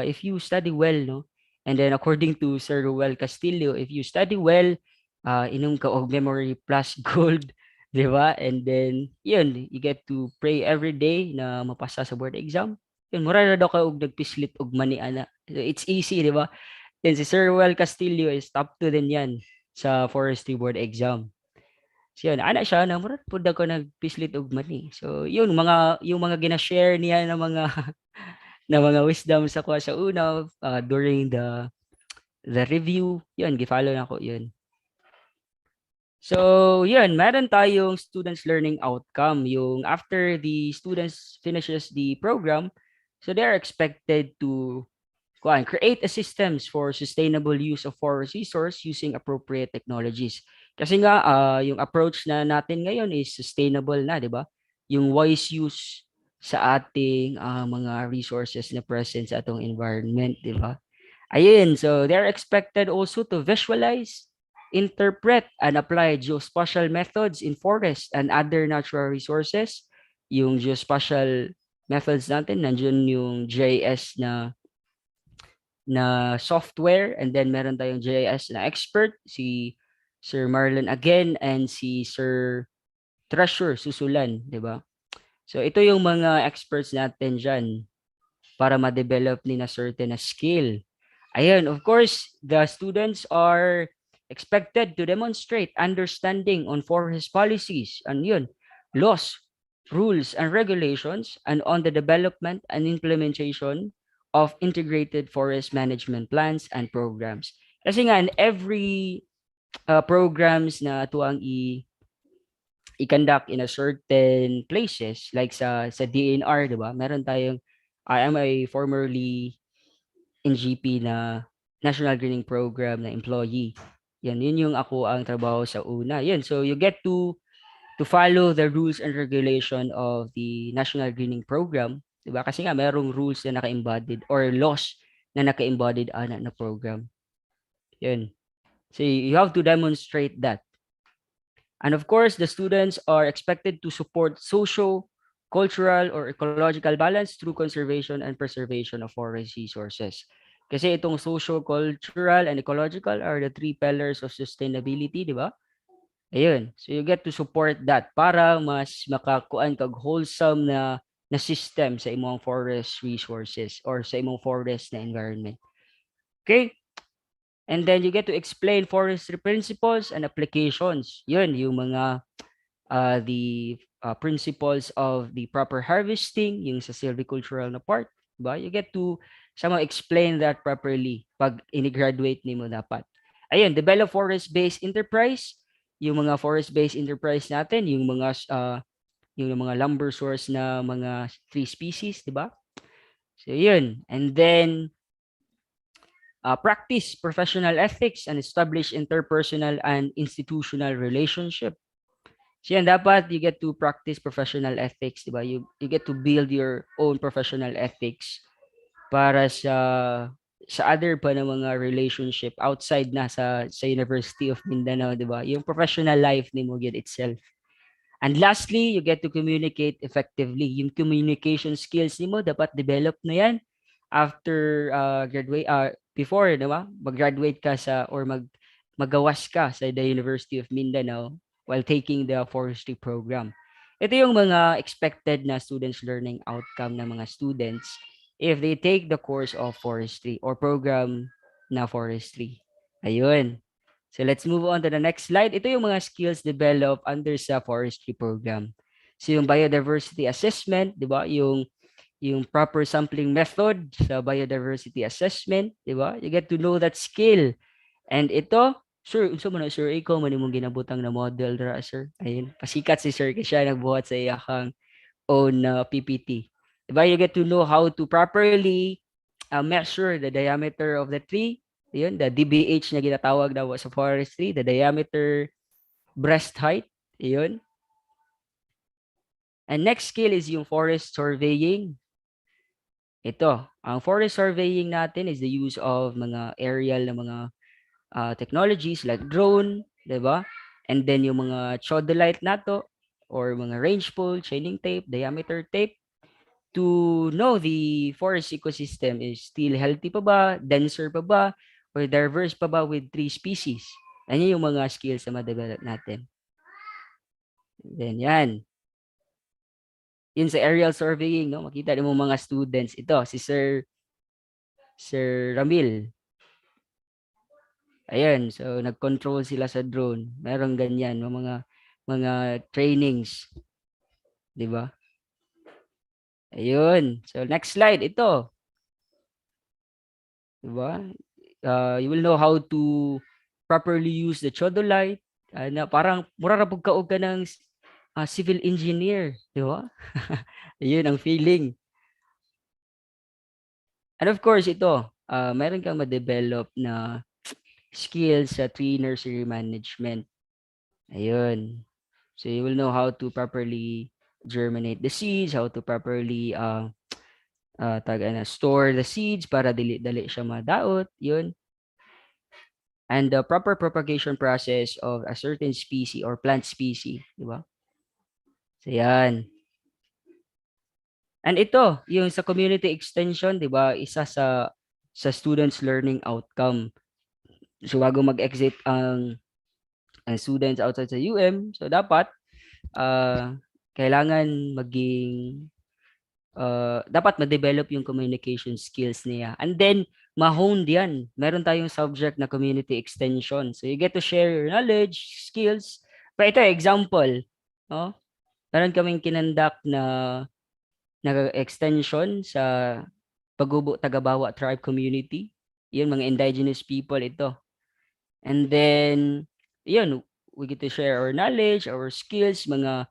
if you study well, no? And then according to Sir Ruel Castillo, if you study well, inom ka og memory plus gold, di ba? And then, yun, you get to pray every day na mapasa sa board exam. Yun, mura na daw ka og nagpislit og mani, ana. So, it's easy, di ba? Then si Sir Ruel Castillo is top 2 din yan sa forestry board exam. So yun, ana siya na murag pud ako nagpislit og money. So yun yung mga gina-share niya na mga na mga wisdom sa kuha sa una during the review, yun gi-follow na ko yun. So yun, meron tayong students learning outcome. Yung after the students finishes the program, so they are expected to create a systems for sustainable use of forest resource using appropriate technologies. Kasi nga yung approach na natin ngayon is sustainable na, 'di ba? Yung wise use sa ating mga resources na present sa atong environment, 'di ba? Ayun, so they're expected also to visualize, interpret and apply geospatial methods in forest and other natural resources. Yung geospatial methods natin, nandiyan yung GIS na software, and then meron tayong GIS na expert, si Sir Marlon again and si Sir Treasure Susulan, di ba? So ito yung mga experts natin dyan para ma-develop ni na certain na skill. Ayun, of course, the students are expected to demonstrate understanding on forest policies and yun, laws, rules, and regulations, and on the development and implementation of integrated forest management plans and programs. Kasi nga, in every programs na tuang i-conduct in a certain places, like sa DNR, di ba? Meron tayong, I am a formerly in GP na National Greening Program na employee. Yun yung ako ang trabaho sa una. Yun, so you get to follow the rules and regulation of the National Greening Program, 'di ba? Kasi nga mayroong rules na naka-embodied or laws na naka-embodied na program. Yun. So you have to demonstrate that. And of course, the students are expected to support social, cultural, or ecological balance through conservation and preservation of forest resources. Kasi itong social, cultural, and ecological are the three pillars of sustainability, di ba? Ayun. So you get to support that para mas makakuan kag wholesome na system sa imong forest resources or sa imong forest na environment. Okay? And then you get to explain forestry principles and applications. Yun, yung mga the principles of the proper harvesting, yung sa silvicultural na part, ba? You get to somehow explain that properly pag ini-graduate nimo dapat. Ayun, develop forest-based enterprise, yung mga forest-based enterprise natin, yung mga lumber source na mga tree species, di ba? So yun. And then practice professional ethics and establish interpersonal and institutional relationship. So yan, dapat you get to practice professional ethics, di ba? You get to build your own professional ethics para sa other pa na mga relationship outside na sa University of Mindanao, di ba? Yung professional life ni mo yun itself. And lastly, you get to communicate effectively. Yung communication skills ni mo dapat develop na yan after graduate before, di ba? Mag-graduate ka magawas ka sa the University of Mindanao while taking the forestry program. Ito yung mga expected na students learning outcome ng mga students if they take the course of forestry or program na forestry. Ayun. So let's move on to the next slide. Ito yung mga skills developed under sa forestry program. So yung biodiversity assessment, 'di ba? Yung proper sampling method sa biodiversity assessment, 'di ba? You get to know that skill. And ito, sir, unsa man na sir, ikaw man imong ginabutang na model ra, sir. Ayun, pasikat si sir kasi siya nagbuhat sa iyang own PPT. 'Di ba? You get to know how to properly measure the diameter of the tree. Yun, the DBH na ginatawag daw sa forestry, the diameter breast height. Yun. And next skill is yung forest surveying. Ito, ang forest surveying natin is the use of mga aerial na mga technologies like drone, 'di ba? And then yung mga theodolite nato or mga range pole, chaining tape, diameter tape to know the forest ecosystem is still healthy pa ba, denser pa ba, or diverse pa ba with tree species. Ano yung mga skills na ma-develop natin. Then yan. Yun sa aerial surveying, no? Makita mo mga students. Ito, si Sir Ramil. Ayan, so nag-control sila sa drone. Merong ganyan, mga trainings. 'Di ba? Ayun. So next slide, ito. 'Di ba? You will know how to properly use the theodolite. Na parang mura ra pug kaog ka ng civil engineer, 'di ba? Ayun ang feeling. And of course, ito, meron kang ma-develop na skills sa tree nursery management. Ayun. So you will know how to properly germinate the seeds, how to properly store the seeds para dali siya madaot, yun. And the proper propagation process of a certain species or plant species, di ba? So yan. And ito, yung sa community extension, di ba, isa sa students learning outcome. So bago mag-exit ang students outside sa UM, so dapat kailangan dapat ma-develop yung communication skills niya. And then, ma-hone yan. Meron tayong subject na community extension. So, you get to share your knowledge, skills. Pero ito, example. No? Meron kaming kinandak na extension sa Pagubo Tagabawa Tribe Community. Yun, mga indigenous people ito. And then, yun, we get to share our knowledge, our skills, mga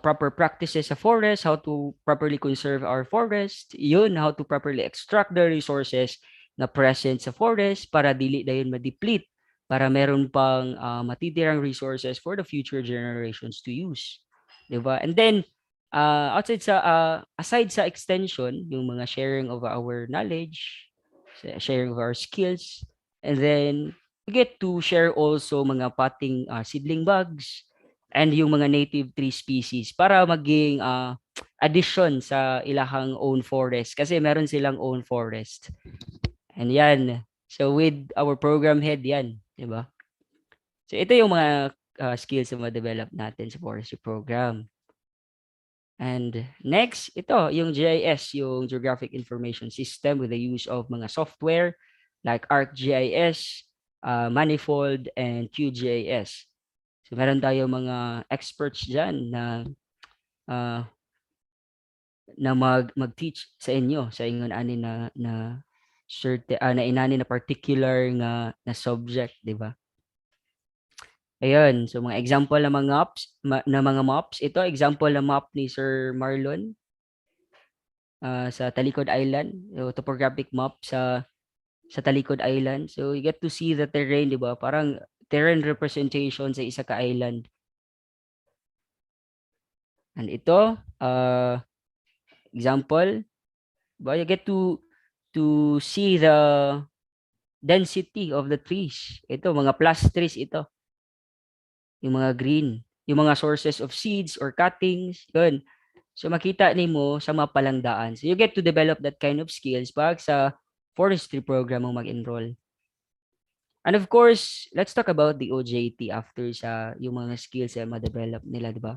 proper practices sa forest, how to properly conserve our forest, yun, how to properly extract the resources na present sa forest para dili dayon ma-deplete, para meron pang matitirang resources for the future generations to use. Diba? And then, aside sa extension, yung mga sharing of our knowledge, sharing of our skills, and then we get to share also mga potting seedling bags and yung mga native tree species para maging addition sa ilahang own forest kasi meron silang own forest. And yan. So with our program head yan, 'di ba? So ito yung mga skills na ma-develop natin sa forestry program. And next, ito yung GIS, yung Geographic Information System with the use of mga software like ArcGIS, Manifold, and QGIS. So meron tayo mga experts dyan na mag-teach sa inyo sa ingon ani na certain na inani na particular na subject, di ba? Ayun, so mga example ng mga maps, ito example ng map ni Sir Marlon sa Talikod Island, so topographic map sa Talikod Island. So you get to see the terrain, di ba? Parang terrain representation sa isa ka island. And ito, example, ba, you get to see the density of the trees. Ito, mga plus trees ito, yung mga green, yung mga sources of seeds or cuttings, yun. So makita nimo sa mga palandaan. So you get to develop that kind of skills pag sa forestry program mo mag-enroll. And of course, let's talk about the OJT after sa yung mga skills na ma-develop nila, di ba?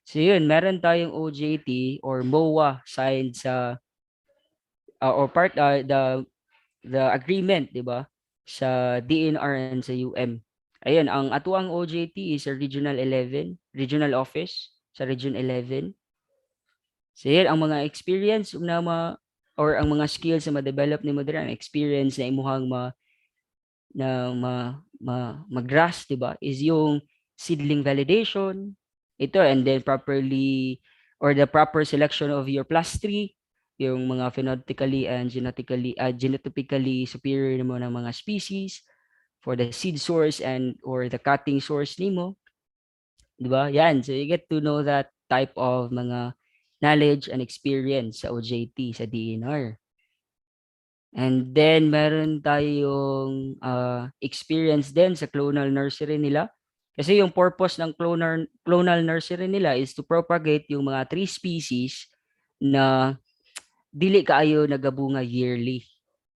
So yun, meron tayong OJT or MOA signed sa or part the agreement, di ba? Sa DNR and sa UM. Ayun, ang atuang OJT is a Regional 11, Regional Office sa Region 11. So yan, ang mga experience na or ang mga skills na ma-develop ni mo dira, ang experience na imuhang mag-grasp, di ba? Is yung seedling validation, ito, and then properly or the proper selection of your plus tree, yung mga phenotypically and genotypically superior mo ng mga species for the seed source and or the cutting source nimo, di ba? Yan, so you get to know that type of mga knowledge and experience sa OJT, sa DNR. And then meron tayong experience din sa clonal nursery nila. Kasi yung purpose ng clonal nursery nila is to propagate yung mga tree species na dili kaayo nagabunga yearly.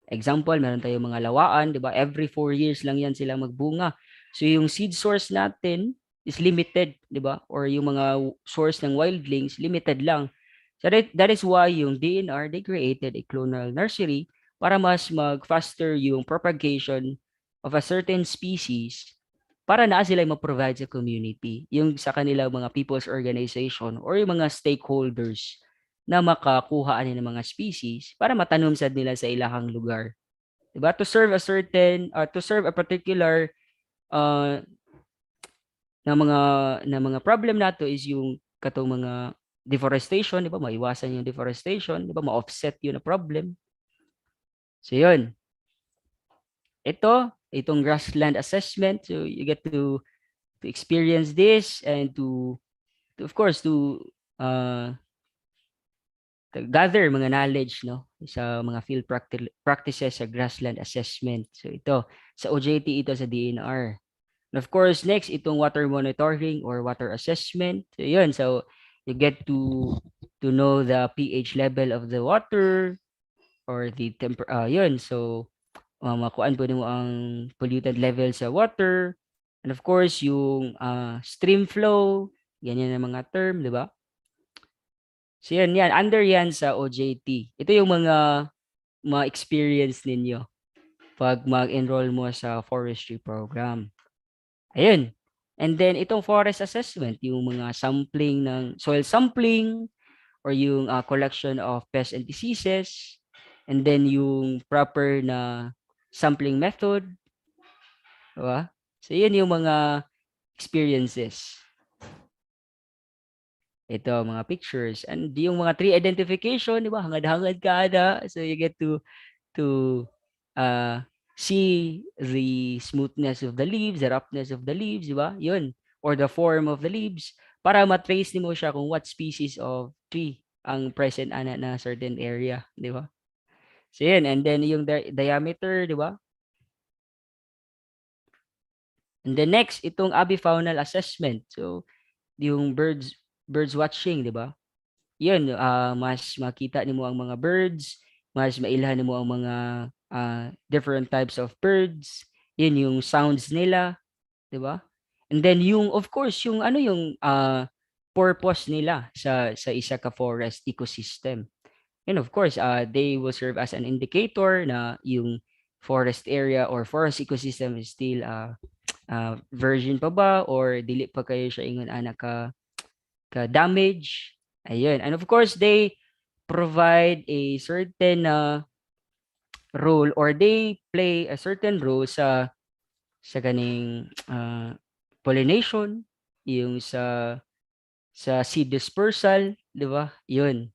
Example, meron tayong mga lawaan, 'di ba? Every 4 years lang yan sila magbunga. So yung seed source natin is limited, 'di ba? Or yung mga source ng wildlings limited lang. So that is why yung DNR they created a clonal nursery para mas mag-faster yung propagation of a certain species para na sila ma-provide sa community, yung sa kanila mga people's organization or yung mga stakeholders na makakuha ani ng mga species para matanom sad nila sa ilahang lugar. Diba? To serve a particular uh, na mga problem nato is yung katong mga deforestation, di ba? Maiwasan yung deforestation, di ba? Ma-offset yun na problem. So yun. Itong grassland assessment. So you get to experience this and of course uh, to gather mga knowledge no sa mga field practices sa grassland assessment. So ito sa OJT, ito sa DNR. And of course next itong water monitoring or water assessment. So yun, so you get to know the pH level of the water or the yun, so makuan po mo ang polluted level sa water. And of course yung stream flow, ganyan ang mga term, di ba? So yan, under yan sa OJT. Ito yung mga experience ninyo pag mag-enroll mo sa forestry program. Ayun. And then itong forest assessment, yung mga sampling ng soil sampling or yung collection of pests and diseases, and then yung proper na sampling method, diba? So yun yung mga experiences. Ito, mga pictures. And yung mga tree identification, di ba? Hangad-hangad ka ada. So you get to see the smoothness of the leaves, the roughness of the leaves, di ba? Yun. Or the form of the leaves. Para matrace mo siya kung what species of tree ang present na certain area, di ba? So yun. And then yung diameter, di ba? And then next, itong abifaunal assessment. So, yung birds watching, di ba? Yun, mas makita nimo ang mga birds, mas mailhan nimo ang mga different types of birds. Yun yung sounds nila, di ba? And then yung of course yung ano yung purpose nila sa isa ka forest ecosystem. And of course, they will serve as an indicator na yung forest area or forest ecosystem is still virgin pa ba or dili pa kayo siya ingon anak ka damage. Ayun. And of course, they provide a certain role or they play a certain role sa kaning pollination, yung sa seed dispersal, di ba? Yun.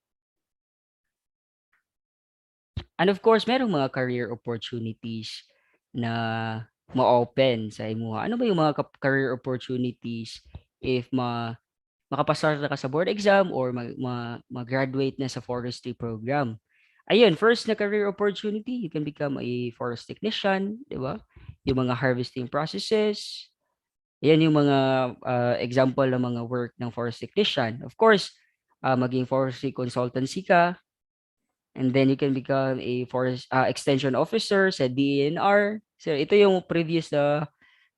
And of course, merong mga career opportunities na ma-open sa imuha. Ano ba yung mga career opportunities if makapasa na ka sa board exam or mag-graduate na sa forestry program. Ayun, first na career opportunity, you can become a forest technician, di ba? Yung mga harvesting processes, yan yung mga example ng mga work ng forest technician. Of course, maging forestry consultancy ka, and then you can become a forest extension officer sa DENR. So ito yung previous na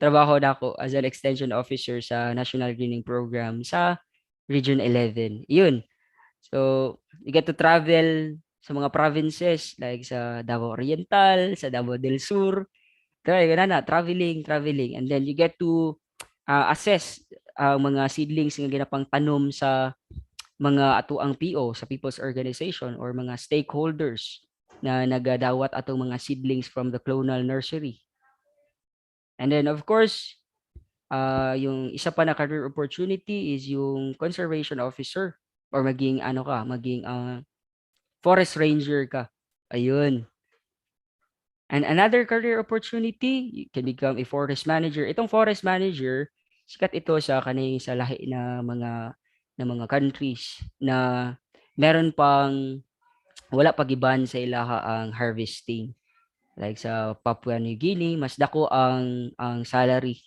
trabaho na ako as an extension officer sa National Greening Program sa Region 11. Yun. So you get to travel sa mga provinces like sa Davao Oriental, sa Davao del Sur. Kaya na traveling, traveling. And then you get to assess ang mga seedlings nga ginapang tanom sa mga atuang PO sa People's Organization or mga stakeholders na nagadawat atong mga seedlings from the clonal nursery. And then of course, yung isa pa na career opportunity is yung conservation officer or maging ano ka, maging forest ranger ka. Ayun. And another career opportunity, you can become a forest manager. Itong forest manager, sikat ito sa kanay sa lahi na mga countries na meron pang wala pagiban sa ilaha ang harvesting. Like sa Papua New Guinea, mas dako ang salary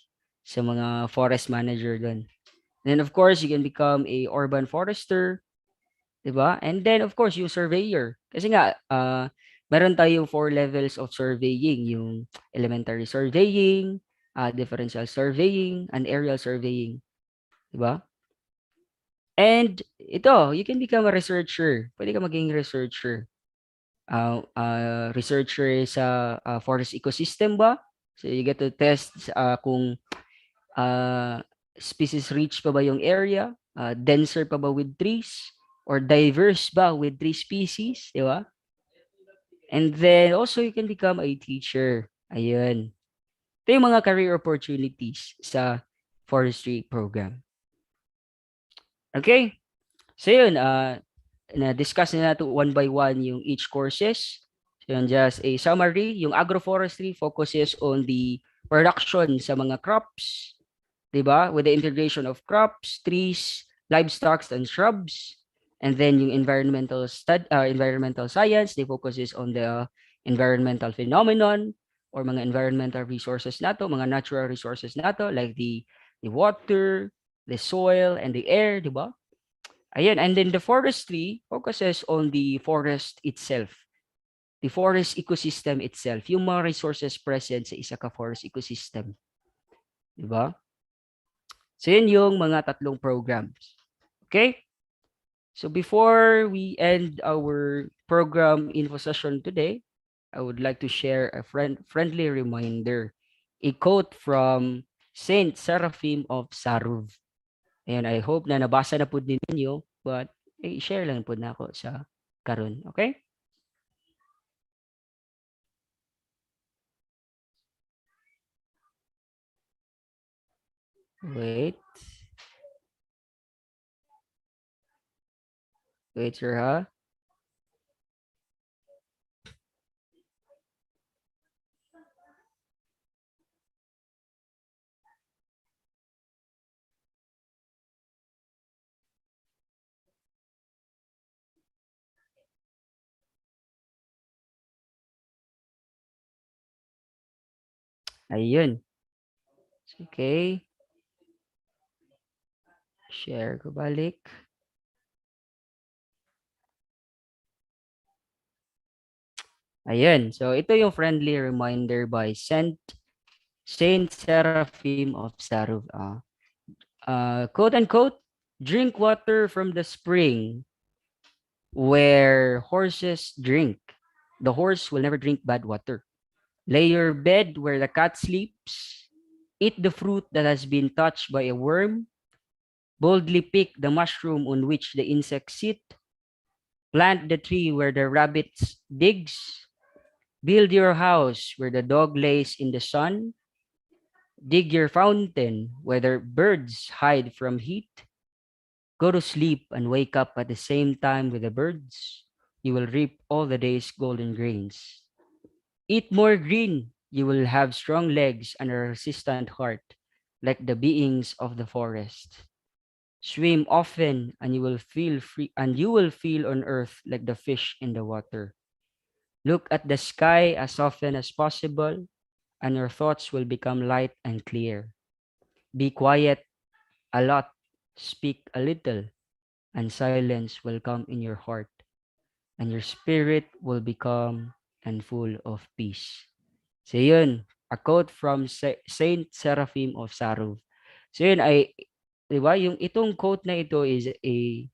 sa mga forest manager doon. Then of course, you can become a urban forester, 'di ba? And then of course, yung surveyor. Kasi nga meron tayong four levels of surveying, yung elementary surveying, differential surveying, and aerial surveying, 'di ba? And ito, you can become a researcher. Pwede ka maging researcher. Researcher sa forest ecosystem ba? So you get to test kung uh, species rich pa ba yung area, denser pa ba with trees, or diverse ba with tree species, di ba? And then also you can become a teacher. Ayun. Ito yung mga career opportunities sa forestry program. Okay? So yun, na-discuss na natin one by one yung each courses. So yun, just a summary. Yung agroforestry focuses on the production sa mga crops, di ba? With the integration of crops, trees, livestock, and shrubs. And then yung environmental science, they focuses on the environmental phenomenon or mga environmental resources nato, mga natural resources nato like the water, the soil, and the air, di ba? Ayan, and then the forestry focuses on the forest itself, the forest ecosystem itself, yung mga resources present sa isa ka forest ecosystem. Di ba? So yun yung mga tatlong programs. Okay? So before we end our program info session today, I would like to share a friendly reminder, a quote from Saint Seraphim of Saruv. And I hope na nabasa na po din ninyo, but share lang po na ako sa karon. Okay? Wait. Wait, sir, ha? Ayun. Okay. Share ko balik. Ayun. So, ito yung friendly reminder by Saint Seraphim of Saruv. Quote unquote, drink water from the spring where horses drink. The horse will never drink bad water. Lay your bed where the cat sleeps. Eat the fruit that has been touched by a worm. Boldly pick the mushroom on which the insects sit. Plant the tree where the rabbit digs. Build your house where the dog lays in the sun. Dig your fountain where the birds hide from heat. Go to sleep and wake up at the same time with the birds. You will reap all the day's golden grains. Eat more green. You will have strong legs and a resistant heart, like the beings of the forest. Swim often and you will feel free and you will feel on earth like the fish in the water. Look at the sky as often as possible and your thoughts will become light and clear. Be quiet a lot, speak a little, and silence will come in your heart, and your spirit will become and full of peace. So yun, a quote from Saint Seraphim of Sarov. So yun ay, di ba, itong quote na ito is a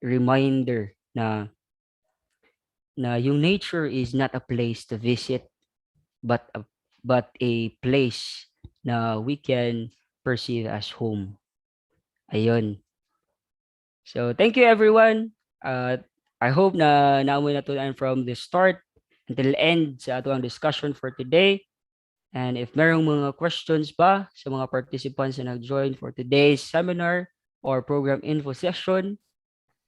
reminder na yung nature is not a place to visit, but a place na we can perceive as home. Ayun. So thank you everyone. I hope na naamoy na to from the start until the end sa ato ang discussion for today. And if merong mga questions ba sa mga participants na nag-join for today's seminar or program info session,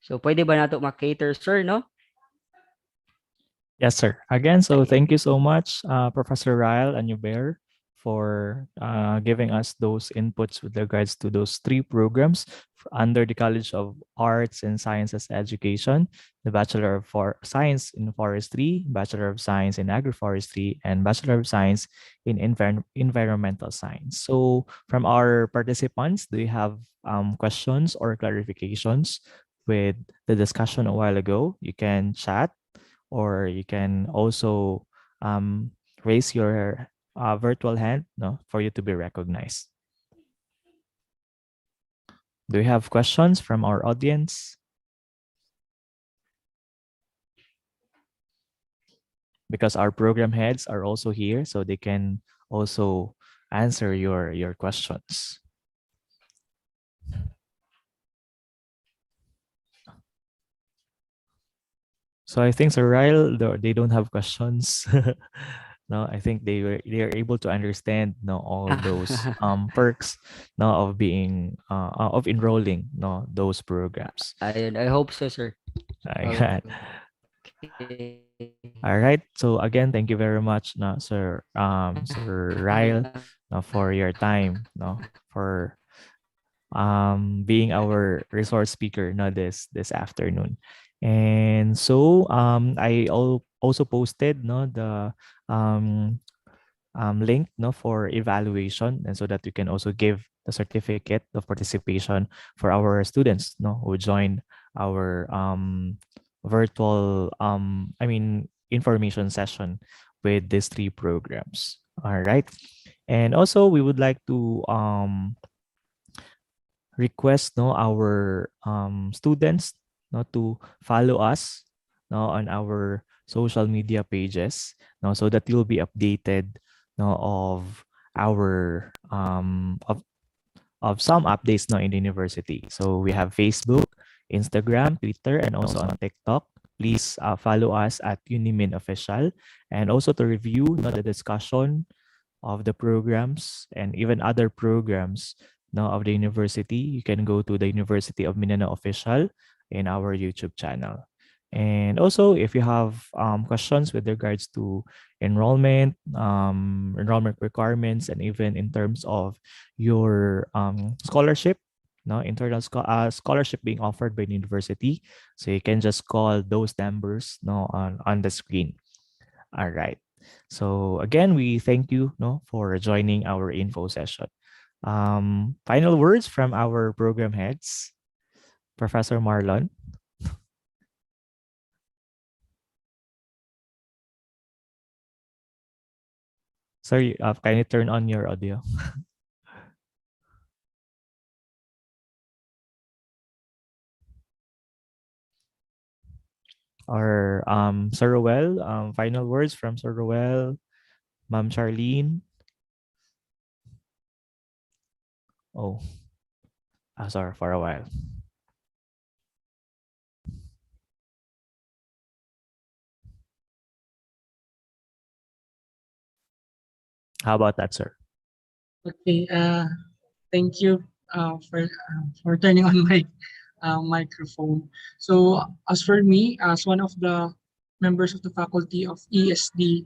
so pwede ba nato makater, sir, no? Yes, sir. Again, so Ay, thank you so much, Professor Ryle and Hubert, for giving us those inputs with regards to those three programs under the College of Arts and Sciences Education, the Bachelor of Science in Forestry, Bachelor of Science in Agroforestry, and Bachelor of Science in Environmental Science. So from our participants, do you have questions or clarifications with the discussion a while ago? You can chat or you can also um, raise your virtual hand, no, for you to be recognized. Do you have questions from our audience? Because our program heads are also here, so they can also answer your questions. So I think Sir Ryle, they don't have questions. No, I think they are able to understand no all those perks no of being of enrolling no those programs. ayun, I hope so, sir. Ayan. Okay. All right. So again, thank you very much, no, Sir Ryle, no, for your time, no, for being our resource speaker, no, this afternoon. And so I also posted no the um link no for evaluation, and so that you can also give the certificate of participation for our students no who joined our virtual information session with these three programs. All right. And also we would like to request no our students no to follow us no on our social media pages no so that you'll be updated no of our of some updates no in the university. So we have Facebook, Instagram, Twitter, and also on TikTok. Please follow us at Unimin Official, and also to review no, the discussion of the programs and even other programs no, of the university, you can go to the University of Mindanao official in our YouTube channel. And also, if you have questions with regards to enrollment requirements, and even in terms of your scholarship, no internal scholarship being offered by the university, so you can just call those numbers no on the screen. All right. So again, we thank you no for joining our info session. Final words from our program heads, Professor Marlon. Sorry, can you turn on your audio? Or Sir Ruel, final words from Sir Ruel, Ma'am Charlene. Oh, sorry for a while. How about that, sir? Okay, thank you for turning on my microphone. So as for me, as one of the members of the faculty of ESD,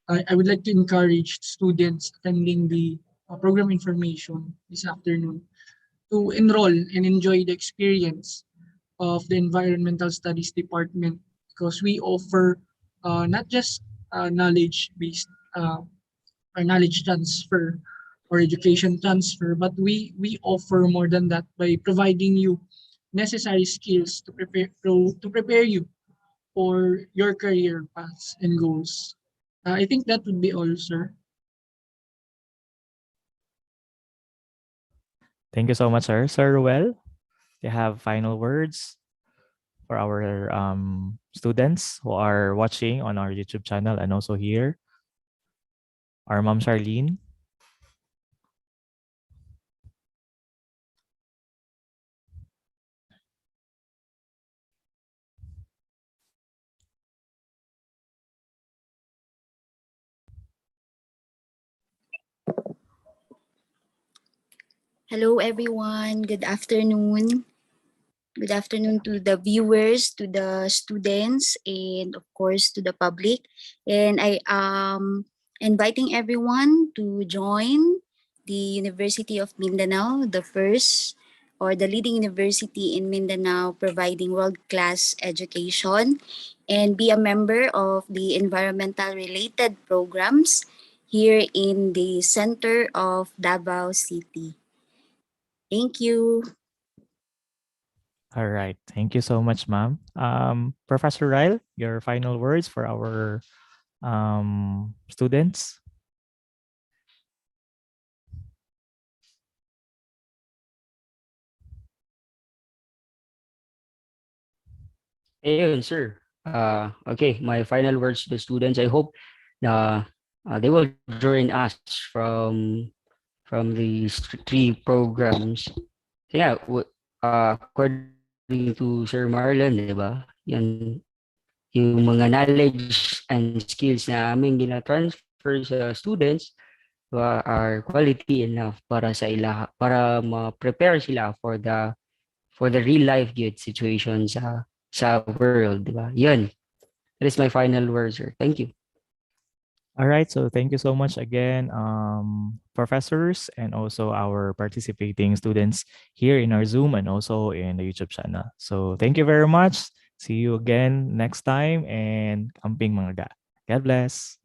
I would like to encourage students attending the program information this afternoon to enroll and enjoy the experience of the Environmental Studies Department because we offer not just knowledge based or knowledge transfer or education transfer, but we offer more than that by providing you necessary skills to prepare you for your career paths and goals. I think that would be all, sir. Thank you so much, sir. Sir Ruel, do you have final words for our students who are watching on our YouTube channel and also here? Our mom Charlene. Hello, everyone. Good afternoon. Good afternoon to the viewers, to the students, and of course to the public. And I am inviting everyone to join the University of Mindanao, the first or the leading university in Mindanao providing world-class education, and be a member of the environmental related programs here in the center of Davao City. Thank you. All right. Thank you so much, ma'am. Professor Ryle, your final words for our students. Ayun, sir. Okay, my final words to the students. I hope na they will join us from the three programs. So yeah, according to Sir Marlon, di ba? Yan, yung mga knowledge and skills na aming gina-transfer sa students are quality enough para sa ila para ma-prepare sila for the real life good situation sa world, di ba? Yun. That is my final words, sir. Thank you. All right. So thank you so much again, professors, and also our participating students here in our Zoom and also in the YouTube channel. So thank you very much. See you again next time and kamping mga ga. God bless.